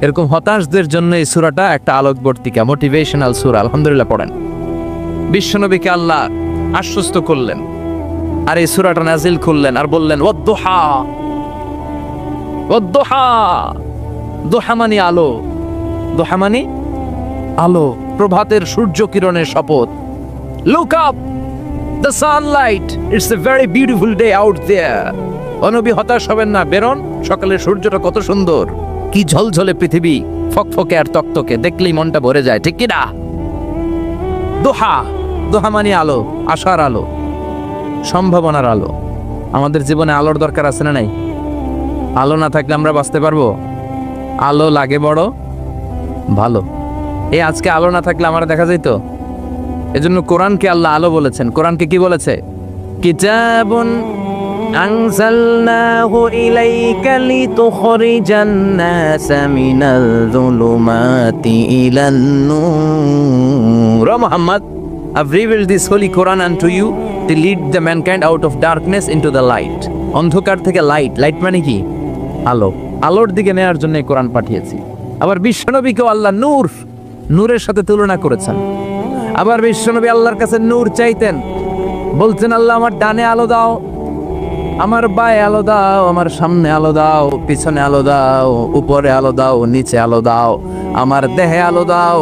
এরকম হতাশদের জন্য এই সূরাটা একটা আলোকবর্তিকা, মোটিভেশনাল সূরা। আলহামদুলিল্লাহ পড়েন। বিশ্বনবীকে আল্লাহ আশ্বস্ত করলেন, আর এই সূরাটা নাজিল করলেন, আর বললেন ওয়াদ-দুহা, ওয়াদ-দুহা। দুহা মানে আলো, দুহা মানে আলো, প্রভাতের সূর্য কিরণের শপথ। Look up, the sunlight, it's a very beautiful day out there. নবী হতাশ হবেন না, বেরোন, সকালের সূর্যটা কত সুন্দর, কি ঝলঝলে পৃথিবী, ফকফকে আর তকতকে, দেখলেই মনটা ভরে যায়, ঠিক কি না? দোহা, দোহা মানে আলো, আশার আলো, সম্ভাবনার আলো। আমাদের জীবনে আলোর দরকার আছে না নাই? আলো না থাকলে আমরা বাঁচতে পারবো? আলো লাগে বড় ভালো। এই আজকে আলো না থাকলে আমার দেখা যাইতো? এজন্য কোরআনকে আল্লাহ আলো বলেছেন। কোরআনকে কি বলেছে? কিতাবুন আনজালনাহু ইলাইকা লিতুখরিজান নাসা মিনাল যুলুমাতি ইলান নূর। Muhammad, I've revealed this holy Quran unto you to lead the mankind out of darkness into the light. অন্ধকার থেকে লাইট, লাইট মানে কি? আলো, আলোর দিকে নেওয়ার জন্য কোরআন পাঠিয়েছি। আবার বিশ্বনবীকেও আল্লাহ নূর, নূরের সাথে তুলনা করেছেন। আবার বিশ্বনবী আল্লাহর কাছে নূর চাইতেন, বলছেন আল্লাহ আমার ডানে আলো দাও, আমার বায়ে আলো দাও, আমার সামনে আলো দাও, পিছনে আলো দাও, উপরে আলো দাও, নিচে আলো দাও, আমার দেহে আলো দাও,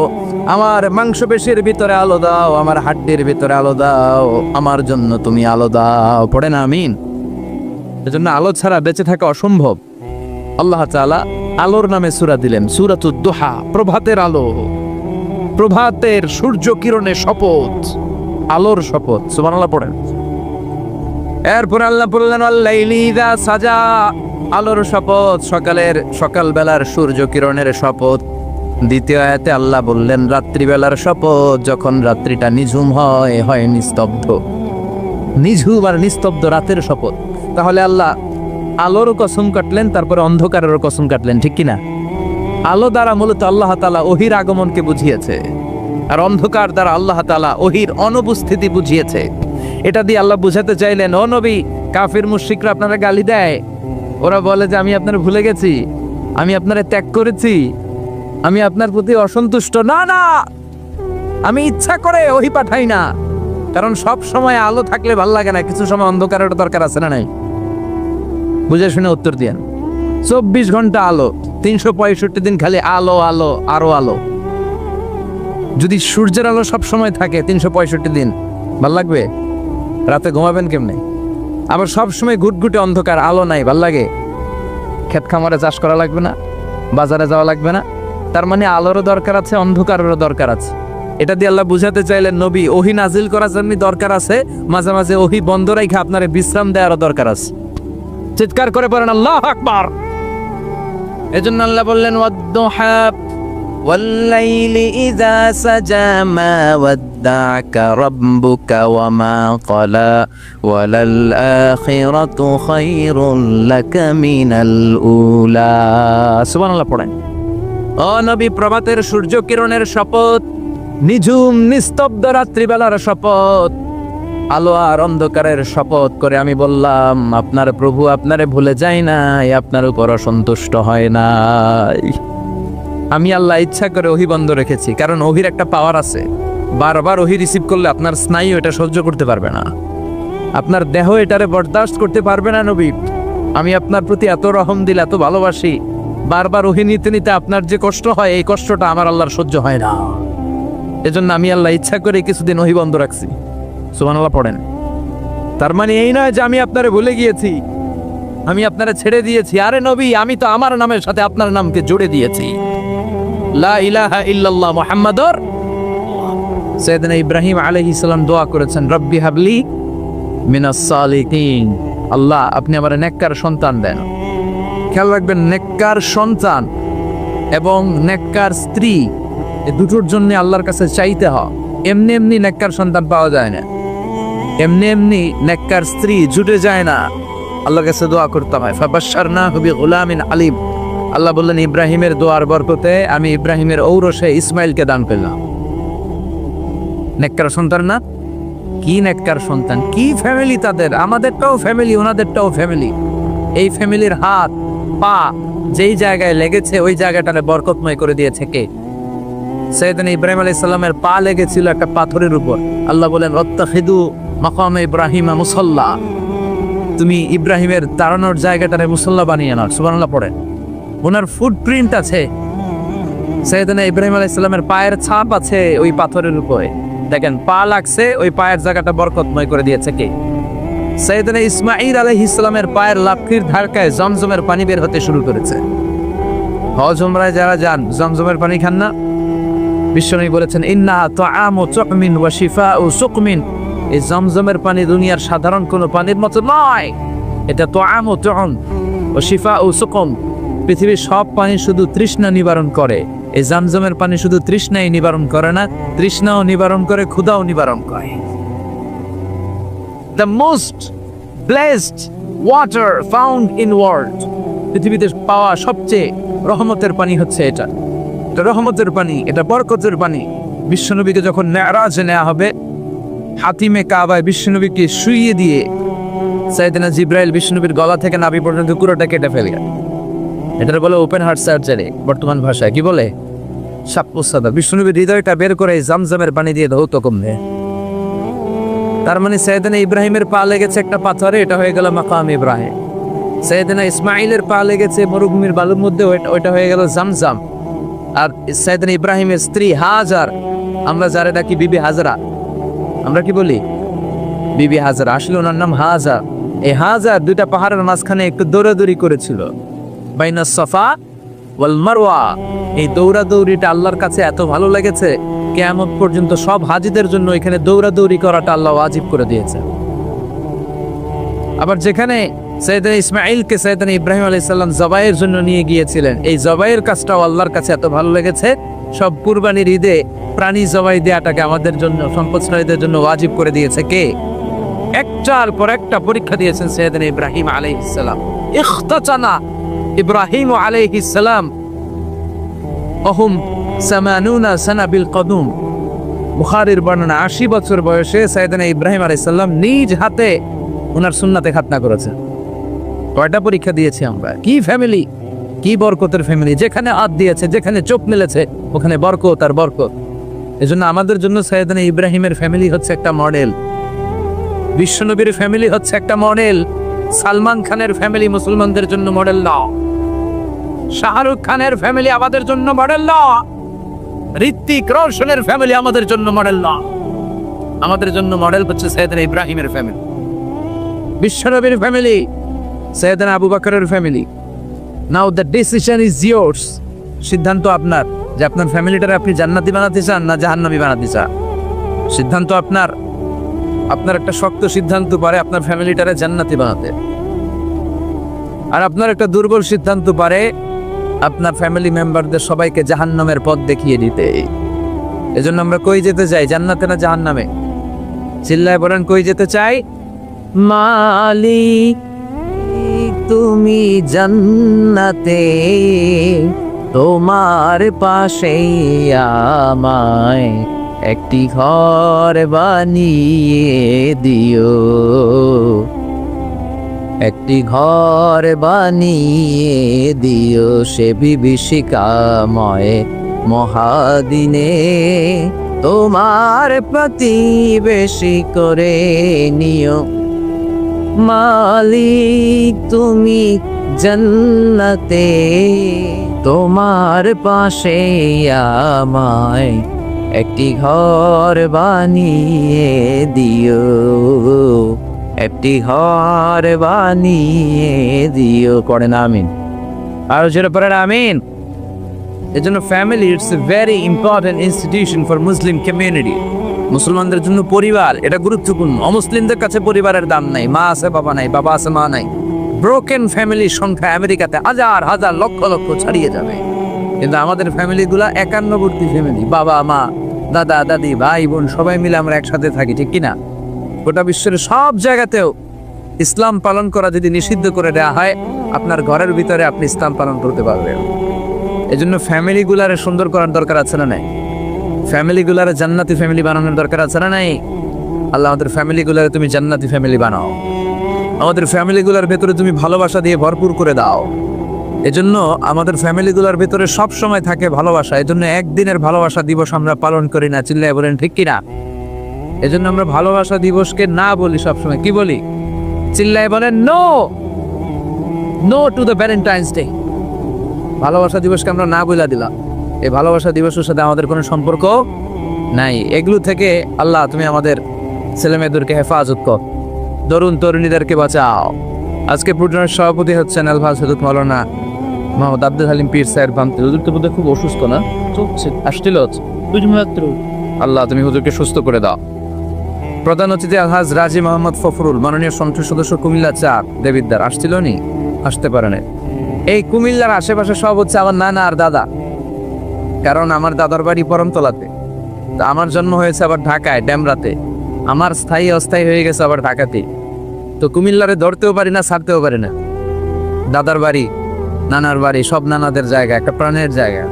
আমার মাংসপেশির ভিতরে আলো দাও, আমার হাড্ডির ভিতরে আলো দাও, আমার জন্য তুমি আলো দাও। পড়ে না আমিন? এজন্য আলো ছাড়া বেঁচে থাকা অসম্ভব। আল্লাহ তাআলা আলোর নামে সূরা দিলেন, সূরাতুদ দুহা, প্রভাতের আলো, প্রভাতের সূর্য কিরণের শপথ, আলোর শপথ। সুবহানাল্লাহ পড়েন। এরপর আল্লাহ বললেন আল-লাইলি ইযা সাজা, আলোর শপথ, সকালের, সকালবেলার সূর্য কিরণের শপথ। দ্বিতীয় আয়াতে আল্লাহ বললেন রাত্রিবেলার শপথ, যখন রাত্রিটা নিঝুম হয়, হয় নিস্তব্ধ, নিঝুম আর নিস্তব্ধ রাতের শপথ। তাহলে আল্লাহ আলোর কসম কাটলেন, তারপরে অন্ধকারের কসম কাটলেন, ঠিক কিনা? আলো দ্বারা মূলত আল্লাহ তাআলা ওহির আগমনকে বুঝিয়েছে, আর অন্ধকার দ্বারা আল্লাহ তাআলা ওহির অনুপস্থিতি বুঝিয়েছে। এটা দিয়ে আল্লাহ বুঝাতে চাইলেন, ও নবী, কাফির মুশরিকরা আপনারা গালি দেয়, ওরা বলে যে আমি আপনার ভুলে গেছি, আমি আপনারে ত্যাগ করেছি, আমি আপনার প্রতি অসন্তুষ্ট। না না, আমি ইচ্ছা করে ওহি পাঠাই না, কারণ সব সময় আলো থাকলে ভাল লাগে না, কিছু সময় অন্ধকারের দরকার আছে না নাই? বুঝে শুনে উত্তর দিয়েন। 24 ঘন্টা আলো, 365 দিন খালি আলো আলো আরো আলো। যদি সূর্যের আলো সব সময় থাকে 365 দিন, ভাল লাগবে? রাতে ঘুমাবেন কেমনে? আবার সব সময় ঘুটঘুটে অন্ধকার, আলো নাই, ভাল লাগে? ক্ষেত খামারে চাষ করা লাগবে না, বাজারে যাওয়া লাগবে না। তার মানে আলোরও দরকার আছে, অন্ধকারেরও দরকার আছে। এটা দিয়ে আল্লাহ বুঝাতে চাইলেন নবী ওহী নাজিল করার জন্য দরকার আছে, মাঝে মাঝে ওহী বন্ধ রাখা আপনারে বিশ্রাম দেওয়ারও দরকার আছে। চিৎকার করে পড়েন আল্লাহু আকবার। এজন্য আল্লাহ বললেন ওয়াদ-দুহা ওয়াল-লাইলি ইযা সাজা মা ওয়াদ্দা'কা রাব্বুকা ওয়া মা ক্বালা ওয়ালাল আখিরাতু খায়রুল লাকা মিনাল উলা। সুবহানাল্লাহ পড়েন। ও নবী, প্রভাতের সূর্য কিরণের শপথ, নিঝুম নিস্তব্ধ রাত্রিবেলার শপথ, আলো আর অন্ধকারের শপথ করে আমি বললাম আপনার প্রভু আপনারে ভুলে যায় নাই, আপনার উপর অসন্তুষ্ট হয় নাই। আমি আল্লাহ ইচ্ছা করে ওহী বন্ধ রেখেছি, কারণ ওহীর একটা পাওয়ার আছে। বারবার ওহী রিসিভ করলে আপনার স্নায়ু এটা সহ্য করতে পারবে না, আপনার দেহ এটারে বরদাস্ত করতে পারবে না। নবী, আমি আপনার প্রতি এত রহম দিল, এত ভালোবাসি, বারবার ওহী নিতে নিতে আপনার যে কষ্ট হয়, এই কষ্টটা আমার আল্লাহর সহ্য হয় না। এজন্য আমি আল্লাহ ইচ্ছা করে কিছুদিন ওহী বন্ধ রাখছি। সুবহানাল্লাহ পড়েন। তার মানে এই নয় যে আমি আপনারে ভুলে গিয়েছি, আমি আপনারে ছেড়ে দিয়েছি। আরে নবী, আমি তো আমার নামের সাথে আপনার নামকে জুড়ে দিয়েছি, লা ইলাহা ইল্লাল্লাহ মুহাম্মাদুর। সাইয়েদনা ইব্রাহিম আলাইহিস সালাম দোয়া করেছেন, রব্বি হাবলি মিনাস সালিহিন, আল্লাহ আপনি আমার নেককার সন্তান দেন। খেয়াল রাখবেন, নেককার সন্তান এবং নেককার স্ত্রী, এই দুটোর জন্য আল্লাহর কাছে চাইতে হয়। এমনি এমনি নেককার সন্তান পাওয়া যায় না, এমনি এমনি নেককার স্ত্রী জুটে যায় না, আল্লাহর কাছে দোয়া করতে হয়। ফাবাশশারনাহু বিগুলামিন আলিম। আল্লাহ বললেন ইব্রাহিমের দোয়ার বরকতে আমি ইব্রাহিমের ঔরসে ইসমাইলকে দান পেলাম। নেককার সন্তান না? কি নেককার সন্তান, কি ফ্যামিলি তাদের! আমাদেরটাও ফ্যামিলি, ওনাদেরটাও ফ্যামিলি। এই ফ্যামিলির হাত পা যেই জায়গায় লেগেছে ওই জায়গাটারে বরকতময় করে দিয়েছে কে? সাইয়েদনা ইব্রাহিম আলাইহিস সালামের পা লেগেছিল একটা পাথরের উপর। আল্লাহ বলেন ওয়াত্তাখিদু মাকামে ইব্রাহিমা মুসাল্লা, তুমি ইব্রাহিমের দাঁড়ানোর জায়গাটারে মুসাল্লা বানিয়ে নাও। সুবহানাল্লাহ পড়েন। ওনার ফুটপ্রিন্ট আছে, সাইয়েদনা ইব্রাহিম আলাইহিস সালামের পায়ের ছাপ আছে ওই পাথরের উপরে। দেখেন, পা লাগছে, ওই পায়ের জায়গাটা বরকতময় করে দিয়েছে কে? সাইয়েদনা ইসমাঈল আলাইহিস সালামের পায়ের লাফির ধারকায় জমজমের পানি বের হতে শুরু করেছে। হজ উমরায় যারা যান জমজমের পানি খান না? বিশ্বনবী বলেছেন ইন্নাহা তুআমু তুমিন ওয়া শিফাউ সুকমিন, এই জমজমের পানি দুনিয়ার সাধারণ কোনো পানির মতো নয়, এটা তুআমু তুন ওয়া শিফাউ সুকম। পৃথিবীর সব পানি শুধু তৃষ্ণা নিবারণ করে, এই জমজমের পানি শুধু তৃষ্ণাই নিবারণ করে না, তৃষ্ণাও নিবারণ করে, ক্ষুধাও নিবারণ করে। The most blessed water found in world, পৃথিবীতে পাওয়া সবচেয়ে রহমতের পানি হচ্ছে এটা। এটা রহমতের পানি, এটা বরকতের পানি। বিশ্বনবীকে যখন মেরাজে নেওয়া হবে, হাতিমে কাবায় বিশ্বনবীকে শুইয়ে দিয়ে সাইয়েদনা জিবরাইল বিশ্বনবীর গলা থেকে নাভি পর্যন্ত পুরোটা কেটে ফেলে। এটার বলে ওপেন হার্ট সার্জারি, বর্তমান ভাষায় কি বলে? সাপ্পুসাদা। বিশ্বনবীর হৃদয়টা বের করে জামজামের পানি দিয়ে ধৌত কমবে। তার মানে সাইয়েদনা ইব্রাহিমের পা লেগেছে একটা পাথরে, এটা হয়ে গেল মাকাম ইব্রাহিম। সাইয়েদনা ইসমাঈলের পা লেগেছে মরুভূমির বালুর মধ্যে, ওইটা হয়ে গেল জামজাম। আর সাইয়েদনা ইব্রাহিমের স্ত্রী হাজার, আমরা যারা ডাকি বিবি হাজরা, আমরা কি বলি? বিবি হাজরা। আসলে ওনার নাম হাজার। এই হাজার দুইটা পাহাড়ের মাঝখানে একটু দৌড়াদৌড়ি করেছিল, বাইনা সাফা ওয়াল মারওয়া। এই দৌড়াদৌড়িটা আল্লাহর কাছে এত ভালো লেগেছে, কিয়ামত পর্যন্ত সব হাজিদের জন্য এখানে দৌড়াদৌড়ি করাটা আল্লাহ ওয়াজিব করে দিয়েছে। আবার যেখানে সাইয়েদনা ইসমাঈলকে সাইয়েদনা ইব্রাহিম আলাইহিস সালাম জবাইয়ের জন্য নিয়ে গিয়েছিলেন, এই জবাইয়ের কাজটাও আল্লাহর কাছে এত ভালো লেগেছে, সব কুরবানির ঈদে প্রাণী জবাই দেওয়াটাকে আমাদের জন্য, সম্পদশালীদের জন্য ওয়াজিব করে দিয়েছে কে? একটার পর একটা পরীক্ষা দিয়েছেন সাইয়েদনা ইব্রাহিম আলাইহিস সালাম। ইখতাতানা ইব্রাহিম আলাইহিস সালাম ওহুম 80 সানা বিল কদুম। বুখারীর বর্ণনা, 80 বছর বয়সে সাইয়েদনা ইব্রাহিম আলাইহিস সালাম নিজ হাতে ওনার সুন্নাতে খাতনা করেছে। কয়টা পরীক্ষা দিয়েছি আমরা! কি ফ্যামিলি, কি বরকতের ফ্যামিলি! যেখানে হাত দিয়েছে, যেখানে চোখ মেলেছে, ওখানে বরকত আর বরকত। এজন্য আমাদের জন্য সাইয়েদনা ইব্রাহিমের ফ্যামিলি হচ্ছে একটা মডেল, বিশ্বনবীর ফ্যামিলি হচ্ছে একটা মডেল। সালমান খানের ফ্যামিলি মুসলমানদের জন্য মডেল নাও। শাহরুখ খানের ফ্যামিলি আমাদের জন্য মডেল না, ঋত্বিক রোশনের ফ্যামিলি আমাদের জন্য মডেল না। আমাদের জন্য মডেল হচ্ছে সৈয়দনা ইব্রাহিমের ফ্যামিলি, বিশ্বনবীর ফ্যামিলি, সৈয়দনা আবু বকরের family. Now the decision is yours. সিদ্ধান্ত আপনার যে আপনার ফ্যামিলিটারে আপনি জান্নাতি বানাতে চান না জাহান্নামী বানাতে চান। সিদ্ধান্ত আপনার। আপনার একটা শক্ত সিদ্ধান্ত পারে আপনার ফ্যামিলিটারে জান্নাতি বানাতে, আর আপনার একটা দুর্বল সিদ্ধান্ত পারে আপনার ফ্যামিলি মেম্বারদের সবাইকে জাহান্নামের পথ দেখিয়ে দিতে। এজন্য আমরা কই যেতে চাই, জান্নাতে না জাহান্নামে? চিল্লায় বলেন, কই যেতে চাই? মালিক তুমি জান্নাতে, তোমার পাশে আমায় একটি ঘর বানিয়ে দিও, একটি ঘর বানিয়ে দিও সে বিভীষিকাময় মহাদিনে, তোমার প্রতিবেশী করে নিও। মালিক তুমি জান্নাতে, তোমার পাশে আমায় একটি ঘর বানিয়ে দিও, একটি ঘর বানিয়ে দিও। করেন আমিন। আর যেটা পড়েন আমিন। এজন্য family it's a very important institution for Muslim community. মুসলমানদের জন্য পরিবার এটা গুরুত্বপূর্ণ। অমুসলিমদের কাছে পরিবারের দাম নাই, মা আছে বাবা নাই, বাবা আছে মা নাই। ব্রোকেন ফ্যামিলির সংখ্যা আমেরিকাতে হাজার হাজার লক্ষ লক্ষ ছাড়িয়ে যাবে, কিন্তু আমাদের ফ্যামিলিগুলা একান্নবর্তী ফ্যামিলি। বাবা মা দাদা দাদি ভাই বোন সবাই মিলে আমরা একসাথে থাকি, ঠিক কিনা? গোটা বিশ্বের সব জায়গাতেও ইসলাম পালন করা যদি নিষিদ্ধ করে দেওয়া হয়, আপনার ঘরের ভিতরে আপনি ইসলাম পালন করতে পারবেন। এজন্য ফ্যামিলিগুলারে সুন্দর করার দরকার আছে না নাই? ফ্যামিলিগুলারে জান্নাতি ফ্যামিলি বানানোর দরকার আছে না নাই? আল্লাহ আমাদের ফ্যামিলিগুলারে তুমি জান্নাতি ফ্যামিলি বানাও, আমাদের ফ্যামিলিগুলার ভেতরে তুমি ভালোবাসা দিয়ে ভরপুর করে দাও। এজন্য আমাদের ফ্যামিলিগুলার ভেতরে সব সময় থাকে ভালোবাসা। এজন্য একদিনের ভালোবাসা দিবস আমরা পালন করি না, চিল্লায় বলেন ঠিক কিনা? এজন্য আমরা ভালোবাসা দিবসকে না বলি, সবসময় কি বলি? চিল্লায় বলেন no, no to the Valentine's Day. ভালোবাসা দিবসকে আমরা না বলে দিলাম। এই ভালোবাসা দিবসের সাথে আমাদের কোনো সম্পর্ক নাই। এগুলো থেকে আল্লাহ তুমি আমাদের ছেলেমেয়েদেরকে হেফাজত কর, তরুণ তরুণীদেরকে বাঁচাও। আজকে প্রোগ্রামের সভাপতি হচ্ছেন আলহাজ হযরত মাওলানা মোহাম্মদ আব্দুল হালিম পীর সাহেব ভান্তি। হুজুর তো বোধহয় খুব অসুস্থ না? চলছে, আসছিল মাত্র। আল্লাহ তুমি হুজুরকে সুস্থ করে দাও। প্রধান অতিথি আলহাজ রাজি মোহাম্মদ ফখরুল, মাননীয় সংসদ সদস্য কুমিল্লা 4 দেবিদ্দার, আসছিল নি? আসতে পারে না। এই কুমিল্লার আশেপাশে সব হচ্ছে আমার নানা আর দাদা, কারণ আমার দাদার বাড়ি পরমতলাতে, তা আমার জন্ম হয়েছে আবার ঢাকায় ড্যামরাতে, আমার স্থায়ী অস্থায়ী হয়ে গেছে আবার ঢাকাতে। তো কুমিল্লারে ধরতেও পারি না, ছাড়তেও পারি না। দাদার বাড়ি, নানার বাড়ি, সব নানাদের জায়গা, একটা প্রাণের জায়গা।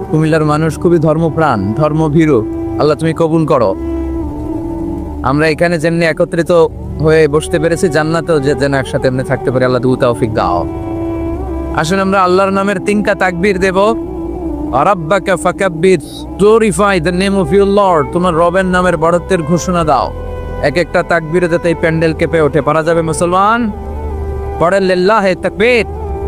কুমিল্লার মানুষ খুবই ধর্মপ্রাণ, ধর্মভীরু। আল্লাহ তুমি কবুল করো। আমরা এখানে যেমনি একত্রিত হয়ে বসতে পেরেছি, জান্নাতেও যে যেন একসাথে এমনি থাকতে পারি, আল্লাহ তুমি তৌফিক দাও। আসুন আমরা আল্লাহর নামের 3টা তাকবীর দেব। রাব্বাকা ফাকাব্বির, glorify the name of your lord. তোমার রবের নামের বড়ত্বের ঘোষণা দাও। এক একটা তাকবীরে যাতে এই প্যান্ডেল কেঁপে ওঠে। পারা যাবে মুসলমান? পড়েন লিল্লাহি তাকবীর।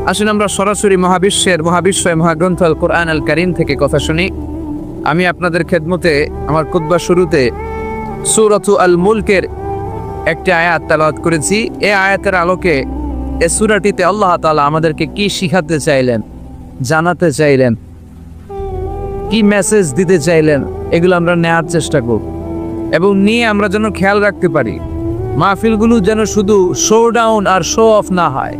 আসুন আমরা সরাসরি মহাবিশ্বয় মহাগ্রন্থ আল কোরআন আল কারীম থেকে কথা শুনি। আমি আপনাদের খেদমতে আমার খুতবা শুরুতে সূরাতু আল মুলকের একটি আয়াত তেলাওয়াত করেছি। এই আয়াতের আলোকে এই সূরাটিতে আল্লাহ তাআলা আমাদেরকে কি শিখাতে চাইলেন, জানাতে চাইলেন, কি মেসেজ দিতে চাইলেন, এগুলো আমরা নেওয়ার চেষ্টা করব এবং নিয়ে আমরা যেন খেয়াল রাখতে পারি মাহফিলগুলো যেন শুধু শো ডাউন আর শো অফ না হয়।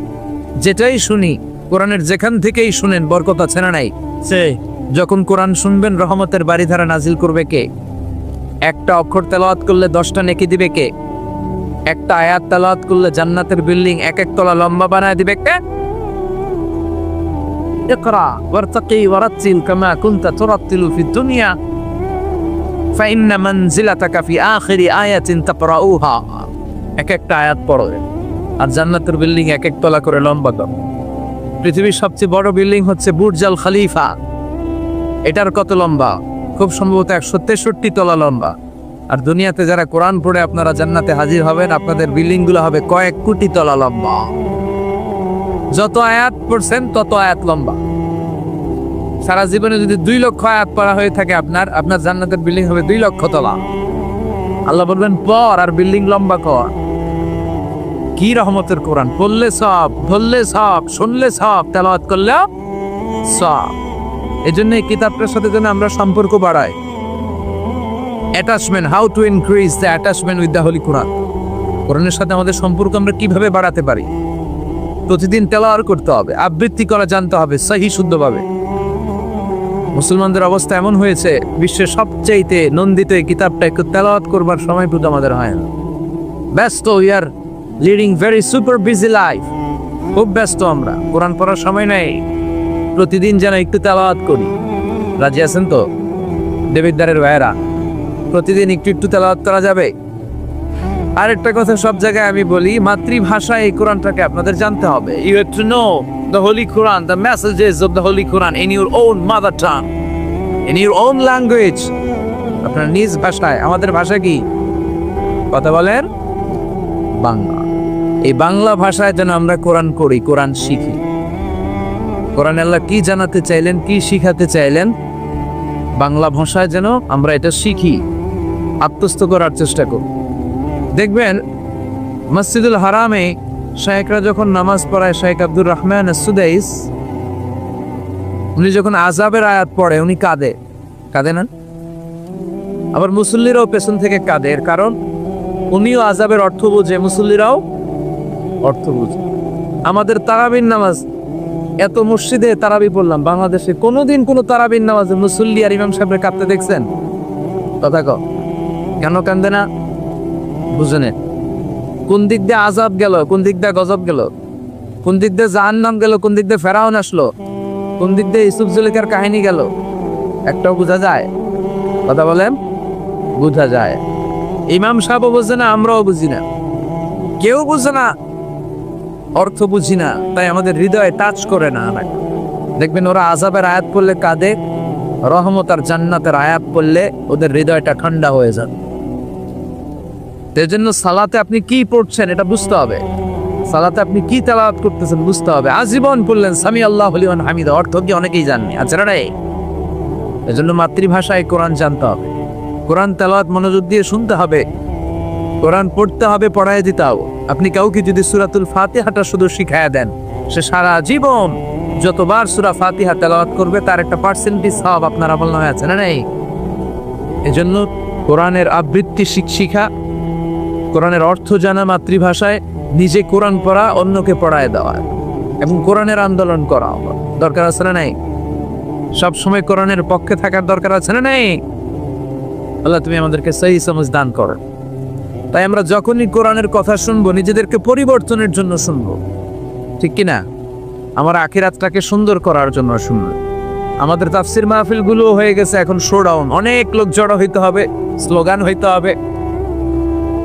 যেটাই শুনি কোরআনের যেখান থেকেই শুনেন বরকত আছে না নাই? যখন কোরআন শুনবেন রহমতের বাড়িধারা নাজিল করবে কে? একটা অক্ষর তেলাওয়াত করলে 10টা নেকি দিবে কে? একটা আয়াত তেলাওয়াত করলে জান্নাতের বিল্ডিং এক এক তলা লম্বা বানায় দিবে কে? ইকরা ওয়ারতাকি ওয়ারাতিল কামা কুনতা তুরাতিলু ফিদ দুনিয়া ফাইন্না মানজিলাতাকা ফি আখিরি আয়াতিন তাকরাউহা। এক একটা আয়াত পড়বে আর জান্নাতের বিল্ডিং এক এক তলা করে লম্বা। পৃথিবীর সবচেয়ে বড় বিল্ডিং হচ্ছে বুর্জ আল খলিফা। এটার কত লম্বা? খুব সম্ভবত 163 তলা লম্বা। আর দুনিয়াতে যারা কোরআন পড়ে আপনারা জান্নাতে হাজির হবেন, আপনাদের বিল্ডিং গুলো হবে কয়েক কোটি তলা লম্বা। যত আয়াত পড়ছেন তত আয়াত লম্বা। সারা জীবনে যদি 2 লক্ষ আয়াত পড়া হয়ে থাকে আপনার জান্নাতের বিল্ডিং হবে 2 লক্ষ তলা। আল্লাহ বলবেন পড় আর বিল্ডিং লম্বা কর। কি রহমতের কোরআন! পড়লে সব, ধরলে সব, শুনলে সব, তেলাওয়াত করলেও সব। এই জন্য এই কিতাবটার সাথে যেন আমরা সম্পর্ক বাড়াই। Attachment, how to increase the attachment with the Holi Quran. কোরআনের সাথে আমাদের সম্পর্ক আমরা কিভাবে বাড়াতে পারি? প্রতিদিন তেলাওয়াত করতে হবে, আবৃত্তি করা জানতে হবে সহি শুদ্ধভাবে। মুসলমানদের অবস্থা এমন হয়েছে, বিশ্বের সবচাইতে নন্দিত এই কিতাবটা একটু তেলাওয়াত করবার সময় কিন্তু আমাদের হয় না। ব্যস্ত, we are leading very super busy life. খুব ব্যস্ত আমরা, কোরআন পড়ার সময় নেই। প্রতিদিন যেন একটু তেলাওয়াত করি। রাজি আছেন তো দেবিদ্দারের ভাইয়েরা? প্রতিদিন একটু একটু তেলাওয়াত করা যাবে? আরেকটা কথা সব জায়গায় আমি বলি, মাতৃভাষায় এই কোরআনটাকে আপনাদের জানতে হবে। You have to know the Holi Quran, the messages of the Holi Quran in your own mother tongue, in your own language. আপনার নিজ ভাষায়। আমাদের ভাষা কি? কথা বলেন বাংলা। এই বাংলা ভাষায় যেন আমরা কোরআন করি, কোরআন শিখি। কোরআন আল্লাহ কি জানাতে চাইলেন, কি শিখাতে চাইলেন, বাংলা ভাষায় যেন আমরা এটা শিখি, আত্মস্থ করার চেষ্টা করি। দেখবেন মসজিদুল হারামে শায়েখরা যখন নামাজ পড়ায়, শায়েখ আব্দুর রহমান আস-সুদাইস, উনি যখন আযাবের আয়াত পড়ে উনি কাঁদে না? আবার মুসল্লিরাও পেছন থেকে কাঁদে, কারণ উনিও আযাবের অর্থ বুঝে, মুসল্লিরাও অর্থ বুঝে। আমাদের তারাবির নামাজ, এত মসজিদে তারাবি পড়লাম, বাংলাদেশে কোনোদিন কোনো তারাবির নামাজে মুসল্লি আর ইমাম সাহেবের কাঁদতে দেখছেন? কথা কও, কেন কান্দে না? বুঝে নেন কোন দিক দিয়ে আযাব গেল, কোন দিক দিয়ে গজব গেল, কোন দিক দিয়ে জাহান্নাম গেল, কোন দিক দিয়ে ফেরাউন আসলো, কোন দিক দিয়ে ইউসুফ জুলেখার কাহিনী গেল, একটাও বোঝা যায়? কথা বলেন, বোঝা যায়। ইমাম সাহেবও বুঝে না, আমরাও বুঝি না, কেউ বুঝে না, অর্থ বুঝি না, তাই আমাদের হৃদয়ে টাচ করে না। দেখবেন ওরা আযাবের আয়াত পড়লে কাঁদে, রহমত আর জান্নাতের আয়াত পড়লে ওদের হৃদয়টা ঠান্ডা হয়ে যায়। এর জন্য সালাতে আপনি কি পড়ছেন এটা বুঝতে হবে, সালাতে আপনি কি তেলাওয়াত করতেছেন বুঝতে হবে। আজীবন পড়লেন সামি আল্লাহু লিমান হামিদা, অর্থ কি অনেকেই জানেন, আচ্ছা না? এর জন্য মাতৃভাষায় কোরআন জানতে হবে, কোরআন তেলাওয়াত মনোযোগ দিয়ে শুনতে হবে, কোরআন পড়তে হবে, পড়ায় দিতে হবে। আপনি কাউকে যদি সূরাতুল ফাতিহাটা শুধু শিখায়া দেন, সে সারা জীবন যতবার সূরা ফাতিহা তেলাওয়াত করবে তার একটা পার্সেন্টেজ সওয়াব আপনার আমলনামায় আছে, না নেই? এজন্য কোরআনের আবৃত্তি শিক্ষা, কোরআনের অর্থ জানা, মাতৃভাষায় নিজে কোরআন পড়া, অন্যকে পড়ায় দেওয়া, এবং কোরআনের আন্দোলন করা দরকার আছে না নাই? সব সময় কোরআনের পক্ষে থাকার দরকার আছে না নাই? আল্লাহ তুমি আমাদেরকে সহি সমঝ দান করো। তাই আমরা যখনই কোরআনের কথা শুনবো, নিজেদেরকে পরিবর্তনের জন্য শুনবো, ঠিক কিনা? আমার আখিরাতটাকে সুন্দর করার জন্য শুনবো। আমাদের তাফসির মাহফিল গুলো হয়ে গেছে এখন শোডাউন, অনেক লোক জড়ো হইতে হবে, স্লোগান হইতে হবে,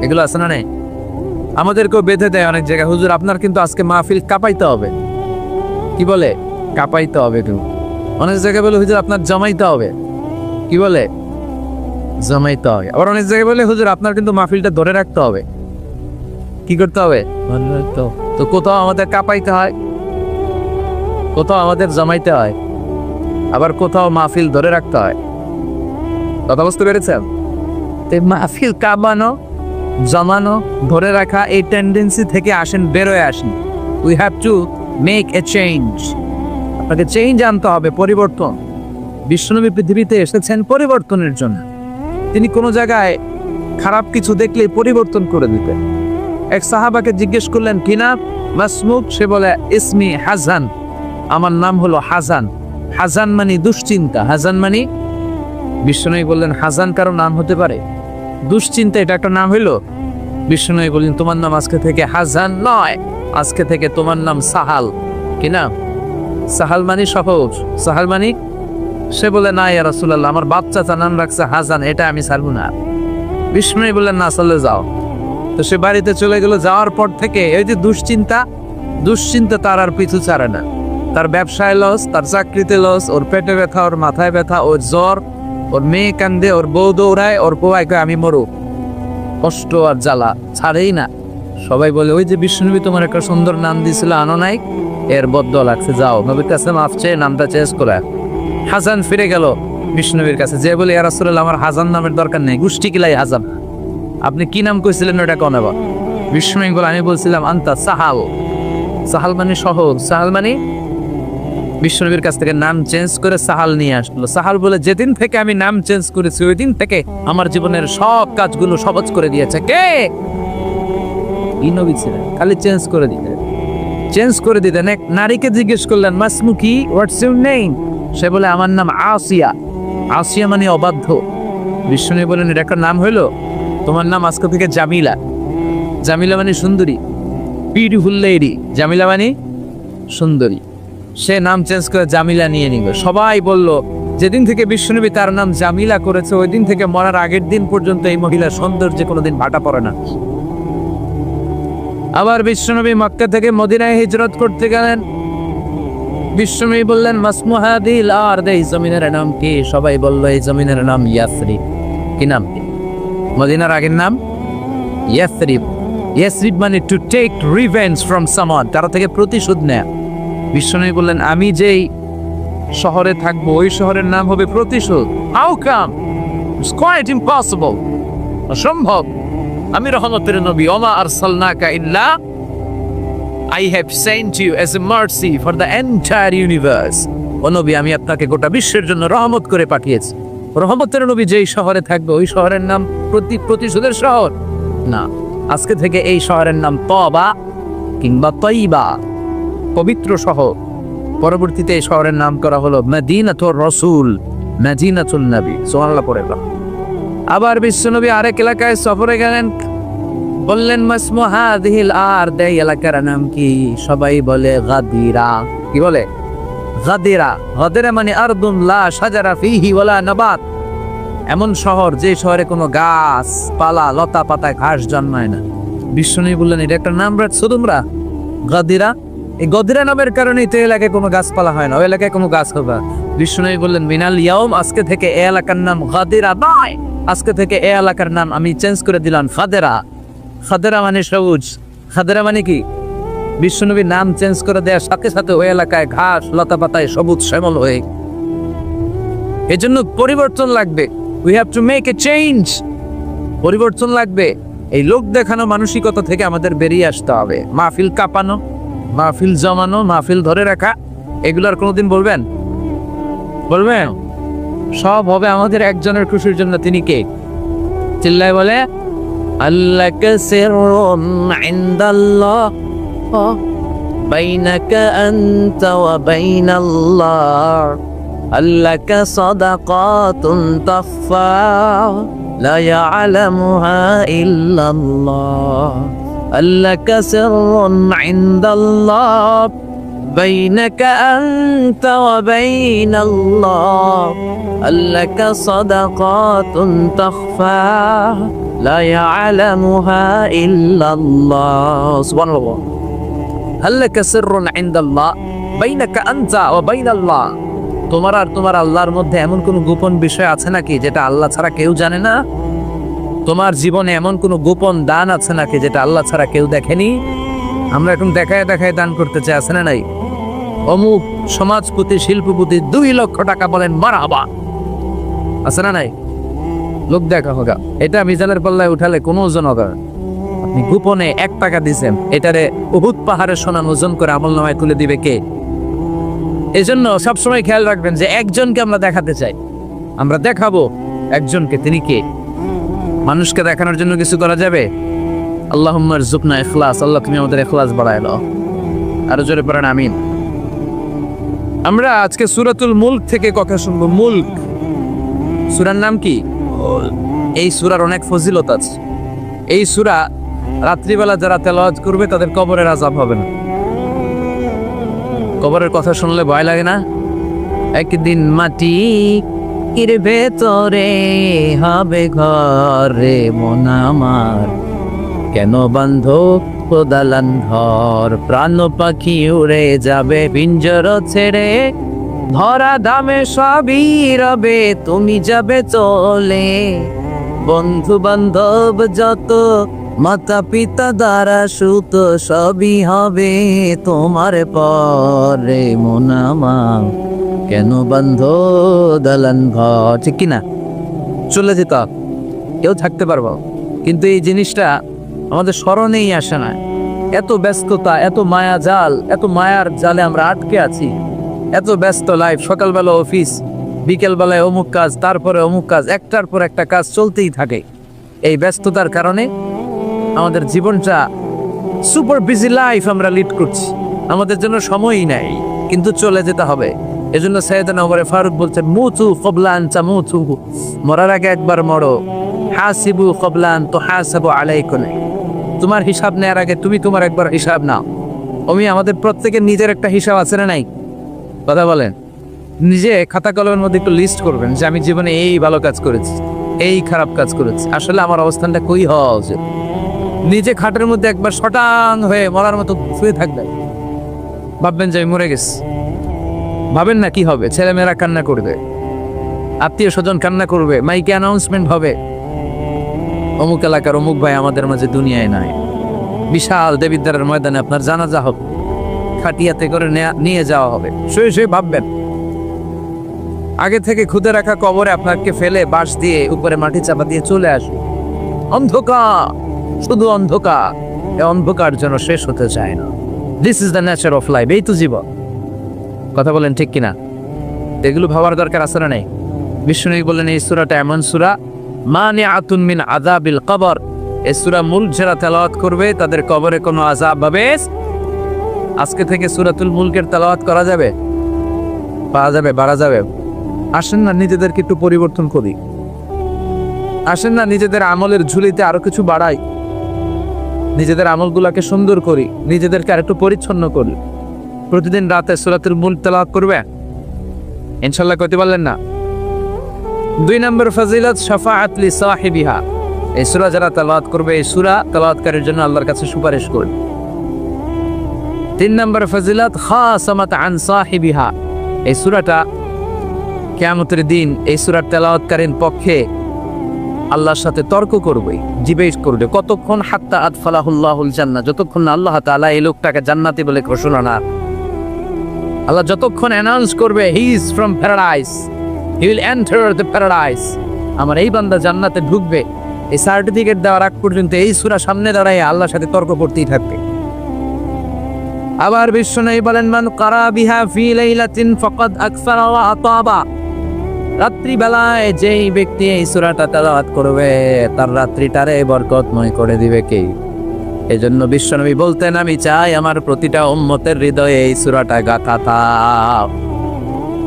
এগুলো আছে না নেই? আমাদেরকেও বেঁধে দেয় অনেক জায়গায়, হুজুর আপনার কিন্তু আজকে মাহফিল কাঁপাইতে হবে। কি বলে? কাঁপাইতে হবে। তুমি অনেক জায়গায় বলে হুজুর আপনার জমাইতে হবে। কি বলে? জমাইতে হবে। আবার অনেক জায়গায় বলে হুজুর আপনার কিন্তু মাহফিলটা ধরে রাখতে হবে। কি করতে হবে? তো কোথাও আমাদের কাঁপাইতে হয়, কোথাও আমাদের জমাইতে হয়, আবার কোথাও মাহফিল ধরে রাখতে হয়। কথা বুঝতে পেরেছেন? মাহফিল কাঁপানো, জমানো, ধরে রাখা, এই টেন্ডেন্সি থেকে বেরোয় আসেন। We have to make a change. আপনাকে চেঞ্জ আনতে হবে, পরিবর্তন। বিশ্বনবী পৃথিবীতে এসেছেন পরিবর্তনের জন্য। তিনি কোনো জায়গায় খারাপ কিছু দেখলে পরিবর্তন করে দিতেন। এক সাহাবাকে জিজ্ঞেস করলেন কি নাম? মাসমুক। সে বলে ইসমি হাসান, আমার নাম হলো হাসান। হাসান মানে দুশ্চিন্তা। হাসান মানে, বিশ্বনবী বললেন হাসান কারো নাম হতে পারে? দুশ্চিন্তা এটা একটা নাম হইলো? বিশ্বনবী বললেন তোমার নাম আজকে থেকে হাসান নয়, আজকে থেকে তোমার নাম সাহাল। কি নাম? সাহাল মানে সহজ। সাহাল মানে? সে বলে না ইয়া রাসূলুল্লাহ, আমার বাচ্চা তার নাম রাখছে হাসান, এটা আমি ছাড়বো না। বিশ্বনবী বললেন না, চলে যাও। তো সে বাড়িতে চলে গেল। যাওয়ার পর থেকে এই যে দুশ্চিন্তা তার আর পিছু ছাড়ে না। তার ব্যবসায় লস, তার চাকরিতে লস, ওর পেটে ব্যথা, ওর মাথায় ব্যথা, ওর জ্বর, ওর মেয়ে কান্দে, ওর বউ দৌড়ায়, ওর পোয়ায় কয় আমি মরু। কষ্ট আর জ্বালা ছাড়েই না। সবাই বলে ওই যে বিশ্বনবী তোমার একটা সুন্দর নাম দিয়েছিল আনো নাই, এর বদ্ধ লাগছে, যাও নবীর কাছে মাফ চেয়ে নামটা চেঞ্জ করে। হাসান ফিরে গেল বিষ্ণুনবীর কাছে, যে বলে ইয়া রাসূলুল্লাহ আমার হাসান নামের দরকার নেই, গোষ্ঠী কিলাই হাসান, আপনি কি নাম কইছিলেন ওটা কোন আবার? বিষ্ণু বলে আমি বলছিলাম আন্তা সাহাল। সাহাল মানে শহর, সাহাল মানে বিষ্ণুনবীর কাছ থেকে নাম চেঞ্জ করে সাহাল নিয়ে আসলো। সাহাল বলে যেদিন থেকে আমি নাম চেঞ্জ করেছি ওই দিন থেকে আমার জীবনের সব কাজগুলো সহজ করে দিয়েছে। কে? এই নবী ছিলেন, খালি চেঞ্জ করে দিতেন, চেঞ্জ করে দিতেন। এক নারীকে জিজ্ঞেস করলেন মাসমু কি, হোয়াটস ইউর নেম? সে বলে আমার নাম আসিয়া। আসিয়া মানে অবাধ্য। বিষ্ণু বলেন এটা একটা নাম হইলো? তোমার নাম আজকে থেকে জামিলা। জামিলা মানে সুন্দরী, বিউটিফুল লেডি। জামিলা মানে সুন্দরী। সে নাম চেঞ্জ করে জামিলা নিয়ে নিল। সবাই বলল যেদিন থেকে বিশ্বনবী তার নাম জামিলা করেছে ওই দিন থেকে মরার আগের দিন পর্যন্ত এই মহিলার সৌন্দর্যে কোনোদিন ভাটা পড়ে না। আবার বিশ্বনবী মক্কা থেকে মদিনায় হিজরত করতে গেলেন। বিশ্বনবী বললেন মাসমু হাদিল আরদ, এই জমিনের নাম কি? সবাই বলল এই জমিনের নাম ইয়াসরিব। কি নাম? মদিনার আগের নাম ইয়াসরিব। ইয়াসরিব মানে to take revenge from someone, তার থেকে প্রতিশোধ নেয়া। বিশ্বনবী বললেন আমি যেই শহরে থাকবো ওই শহরের নাম হবে প্রতিশোধ। How come? It's quite impossible, অসম্ভব। আমি রহমতের নবী, ওমা আরসালনাকা ইল্লা I have sent you as a mercy for the entire universe. ও নবী আমি আপনাকে গোটা বিশ্বের জন্য রহমত করে পাঠিয়েছি। রহমতের নবী যেই শহরে থাকবে ওই শহরের নাম প্রতিশোধের শহর না। আজকে থেকে এই শহরের নাম তবা কিংবা তয়বা, পবিত্র শহর। পরবর্তীতে এই শহরের নাম করা হলো মদিনাতুর রাসূল, মদিনাতুন নবী। সুবহানাল্লাহ পড়ে গেল। আবার বিশ্বনবী আরেক এলাকায় সফরে গেলেন। বললেন মাসমু হাদিহিল আরদ, এই এলাকার নাম কি? সবাই বলে গাদিরা। কি বলে? গাদিরা। গাদিরা মানে আরদুন লা শাজারা ফিহি ওয়ালা নাবাত, এমন শহর যে শহরে কোনো গাছ পালা লতা পাতা ঘাস জন্মায় না। বিশ্বনবী বললেন এটা একটা নাম রাখছো তোমরা গাদিরা? এই গদিরা নামের কারণেই তো এলাকায় কোনো গাছপালা হয় না, ওই এলাকায় কোনো গাছ হবে। বিশ্বনবী বললেন মিনাল ইয়াউম, আজকে থেকে এই এলাকার নাম গাদিরা নয়, আজকে থেকে এই এলাকার নাম আমি চেঞ্জ করে দিলাম খাদেরা। খাদেরা মানে সবুজ। খাদেরা মানে কি? বিশ্বনবী নাম চেঞ্জ করে দেওয়ার সাথে সাথে ওই এলাকায় ঘাস লতা পাতায় সবুজ শ্যামল হয়ে। এজন্য পরিবর্তন লাগবে। We have to make a change. পরিবর্তন লাগবে। এই লোক দেখানো মানসিকতা থেকে আমাদের বেরিয়ে আসতে হবে। মাহফিল কাঁপানো, মাহফিল জমানো, মাহফিল ধরে রাখা, এগুলার কোনোদিন বলবেন? বলবেন? সব হবে আমাদের একজনের খুশির জন্য। তিনি কে? চিল্লায় বলে আল্লাকা সিররুন ইনদাল্লাহ বাইনাকা আনতা ওয়া বাইনাল্লাহ, আল্লাকা সাদাকাতুন তাখফা লা ইয়ালামুহা ইল্লাল্লাহ, আল্লাকা সিররুন ইনদাল্লাহ বাইনাকা আনতা ওয়া বাইনাল্লাহ, আল্লাকা সাদাকাতুন তাখফা লা ইয়ালামুহা ইল্লাল্লাহ। সুবহানাল্লাহ। আল্লাকা সিররুন ইনদাল্লাহ বাইনাকা আনতা ওয়া বাইনাল্লাহ, তোমার আর তোমার আল্লাহর মধ্যে এমন কোন গোপন বিষয় আছে নাকি যেটা আল্লাহ ছাড়া কেউ জানে না? তোমার জীবনে এমন কোন গোপন দান আছে নাকি যেটা আল্লাহ ছাড়া কেউ দেখেনি? আমরা এখন দেখায় দেখায় দান করতে চাই, আছে না নাই? অমুক সমাজপতি শিল্পপতি 2 লক্ষ টাকা বলেন মারহাবা, আছে না নাই? লোক দেখা হোক, এটা মিজানের পাল্লায় উঠালে কোনো ওজন হবে না। আপনি গোপনে 1 টাকা দিয়েছেন, এটারে উহুদ পাহাড়ের সমান ওজন করে আমলনামায় তুলে দিবে কে? এজন্য সবসময় খেয়াল রাখবেন যে একজনকে আমরা দেখাতে চাই, আমরা দেখাবো একজনকে। তিনি কে? মানুষকে দেখানোর জন্য কিছু করা যাবে? আল্লাহুম্মা রযুকনা ইখলাস, আল্লাহ তুমি আমাদের ইখলাস বাড়ায় দাও। আরো জোরে পড়েন আমিন। আমরা আজকে সূরাতুল মুলক থেকে কথা শুনবো। মুলক সূরার নাম কি? এই সূরার অনেক ফজিলত আছে। এই সূরা রাত্রিবেলা যারা তেলাওয়াত করবে তাদের কবরের আযাব হবে না। কবরের কথা শুনলে ভয় লাগে না? একদিন মাটির ভেতরে হবে ঘরে মন আমার, কেন বান্ধ দালান ঘর, প্রাণ পাখি উড়ে যাবে পিঞ্জর ছেড়ে, ধরা দামে সবই রবে তুমি যাবে চলে, বন্ধু বান্ধব যত মাতা পিতা দ্বারা সুত সবই হবে তোমার পরে মন আমার, কেন বন্ধ দালান ঘর, ঠিক কিনা? চলে যেত, কেউ থাকতে পারবো, কিন্তু এই জিনিসটা আমাদের স্মরণেই আসে না। এত ব্যস্ততা, এত মায়া জাল, এত মায়ার জালে আমরা আটকে আছি। এত ব্যস্ত লাইফ, সকালবেলা অফিস, বিকেলবেলায় অমুক কাজ, তারপরে অমুক কাজ, একটার পর একটা কাজ চলতেই থাকে। এই ব্যস্ততার কারণে আমাদের জীবনটা সুপার বিজি লাইফ আমরা লিড করছি, আমাদের জন্য সময়ই নাই, কিন্তু চলে যেতে হবে। এজন্য সাইয়েদনা ওমর ফারুক বলছেন, মুতু ক্বাবলা আন তামুতু, মরার আগে একবার মরো। হাসিবু ক্বাবলা আন তুহাসাবু আলাইকুম, তোমার হিসাব নেওয়ার আগে তুমি তোমার একবার হিসাব নাও। আমাদের প্রত্যেকের নিজের একটা হিসাব আছে না নাই? কথা বলেন। নিজে খাতা কলমের মধ্যে একটু লিস্ট করবেন যে আমি জীবনে এই ভালো কাজ করেছি, এই খারাপ কাজ করেছি, আসলে আমার অবস্থানটা কই হওয়া উচিত। নিজে খাটের মধ্যে একবার শটাং হয়ে মরার মতো শুয়ে থাকবেন, ভাববেন যে আমি মরে গেছি। ভাবেন না কি হবে, ছেলেমেয়েরা কান্না করবে, আত্মীয় স্বজন কান্না করবে, মাইকে অ্যানাউন্সমেন্ট হবে, অমুক এলাকার অমুক ভাই আমাদের মাঝে দুনিয়ায় নাই। বিশাল দেবিদ্বারের ময়দানে আপনার জানাজা হবে, খাটিয়াতে করে নিয়ে যাওয়া হবে। শুয়ে শুয়ে ভাববেন, আগে থেকে খুদে রাখা কবরে আপনাকে ফেলে বাঁশ দিয়ে উপরে মাটি চাপা দিয়ে চলে আসবে। অন্ধকার, শুধু অন্ধকার। এই অন্ধকার যেন শেষ হতে চায় না। This is the nature of life, এই তো জীবন। কথা বলেন ঠিক কিনা? এগুলো ভাবার দরকার আছে না নাই? বিষ্ণু বললেন এই সূরাটা এমন সূরা, মানিআতুন মিন আযাবিল কবর। এই সূরা মুলক যারা তেলাওয়াত করবে তাদের কবরে কোনো আযাব হবে। আজকে থেকে সূরাতুল মুলকের তেলাওয়াত করা যাবে, পাওয়া যাবে, বাড়া যাবে। আসেন না নিজেদেরকে একটু পরিবর্তন করি, আসেন না নিজেদের আমলের ঝুলিতে আরো কিছু বাড়াই, নিজেদের আমলগুলাকে সুন্দর করি, নিজেদেরকে আর একটু পরিচ্ছন্ন করি। প্রতিদিন রাতে সূরাতুল মুলক তেলাওয়াত করবে ইনশাআল্লাহ। করতে পারলেন না? 2 নম্বর ফজিলত, শাফাআত লি সাহিবিহা। এই সূরা যারা তেলাওয়াত করবে, এই সূরা তেলাওয়াতকারীর জন্য আল্লাহর কাছে সুপারিশ করবে। 3 নম্বর ফজিলত, খাসামাত আন সাহিবিহা। এই সূরাটা কিয়ামতের দিন এই সূরার তেলাওয়াতকারীর পক্ষে আল্লাহর সাথে তর্ক করবে, ডিবেট করবে। কতক্ষণ? হাত্তা আদফালাহুল্লাহুল জান্নাহ, যতক্ষণ আল্লাহ তাআলা এই লোকটাকে জান্নাতি বলে ঘোষণা না। আল্লাহ যতক্ষণ অ্যানাউন্স করবে he is from paradise, he will enter the paradise, আমার এই বান্দা জান্নাতে ঢুকবে, এই সার্টিফিকেট দেওয়ার আগ পর্যন্ত এই সূরা সামনে দাঁড়ায় আল্লাহর সাথে তর্ক করতেই থাকবে। আবার বিশ্বনবী বলেন, মান কারা বিহা ফি লাইলাতিন ফাকাদ আকসারা ওয়া আতাবা। রাত্রি বেলায় যেই ব্যক্তি এই সূরাটা তেলাওয়াত করবে তার রাত্রিটারে বরকতময় করে দিবে কে? এজন্য বিশ্বনবী বলতেন, আমি চাই আমার প্রতিটা উম্মতের হৃদয়ে এই সূরাটা গাথা থাক।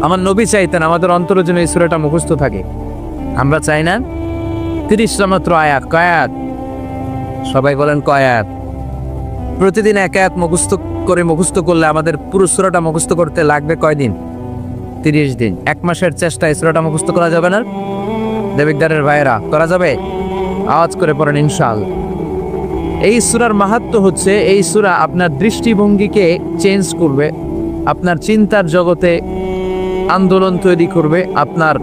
আমার নবী চাইতেন আমাদের অন্তরে যেন এই সূরাটা মুখস্থ থাকে। আমরা চাই না? 30টা মাত্র আয়াত, কয়াত, সবাই বলেন কয়াত। প্রতিদিন এক আয়াত মুখস্থ করলে আমাদের পুরো সূরাটা মুখস্থ করতে লাগবে কয়দিন? 30 দিন। 1 মাসের চেষ্টায় সূরাটা মুখস্থ করা যাবে না? দেবিকদারের ভাইয়েরা, করা যাবে? আওয়াজ করে পড়েন ইনশাআল্লাহ। এই সূরার মাহাত্ম্য হচ্ছে, এই সূরা আপনার দৃষ্টিভঙ্গিকে চেঞ্জ করবে, আপনার চিন্তার জগতে আন্দোলন তৈরি করবে, আপনার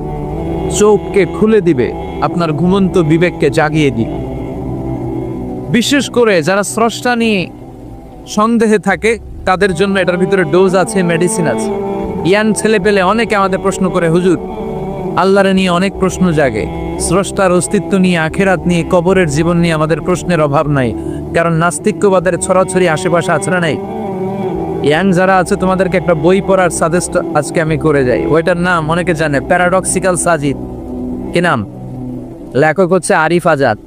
চোখকে খুলে দিবে, আপনার ঘুমন্ত বিবেককে জাগিয়ে দিবে। বিশেষ করে যারা স্রষ্টা নিয়ে সন্দেহে থাকে তাদের জন্য এটার ভিতরে ডোজ আছে, মেডিসিন আছে। ইয়ান ছেলে পেলে অনেকে আমাদের প্রশ্ন করে, হুজুর আল্লাহরে নিয়ে অনেক প্রশ্ন জাগে, স্রষ্টার অস্তিত্ব নিয়ে, আখেরাত নিয়ে, কবরের জীবন নিয়ে আমাদের প্রশ্নের অভাব নাই, কারণ নাস্তিক্যবাদের ছড়াছড়ি আশেপাশে আছে না নাই? ইয়াং যারা আছে তোমাদেরকে একটা বই পড়ার সাজেস্ট আজকে আমি করে যাই। ওইটার নাম অনেকে জানে, প্যারাডক্সিক্যাল সাজিদ। কি নাম? লেখক হচ্ছে আরিফ আজাদ।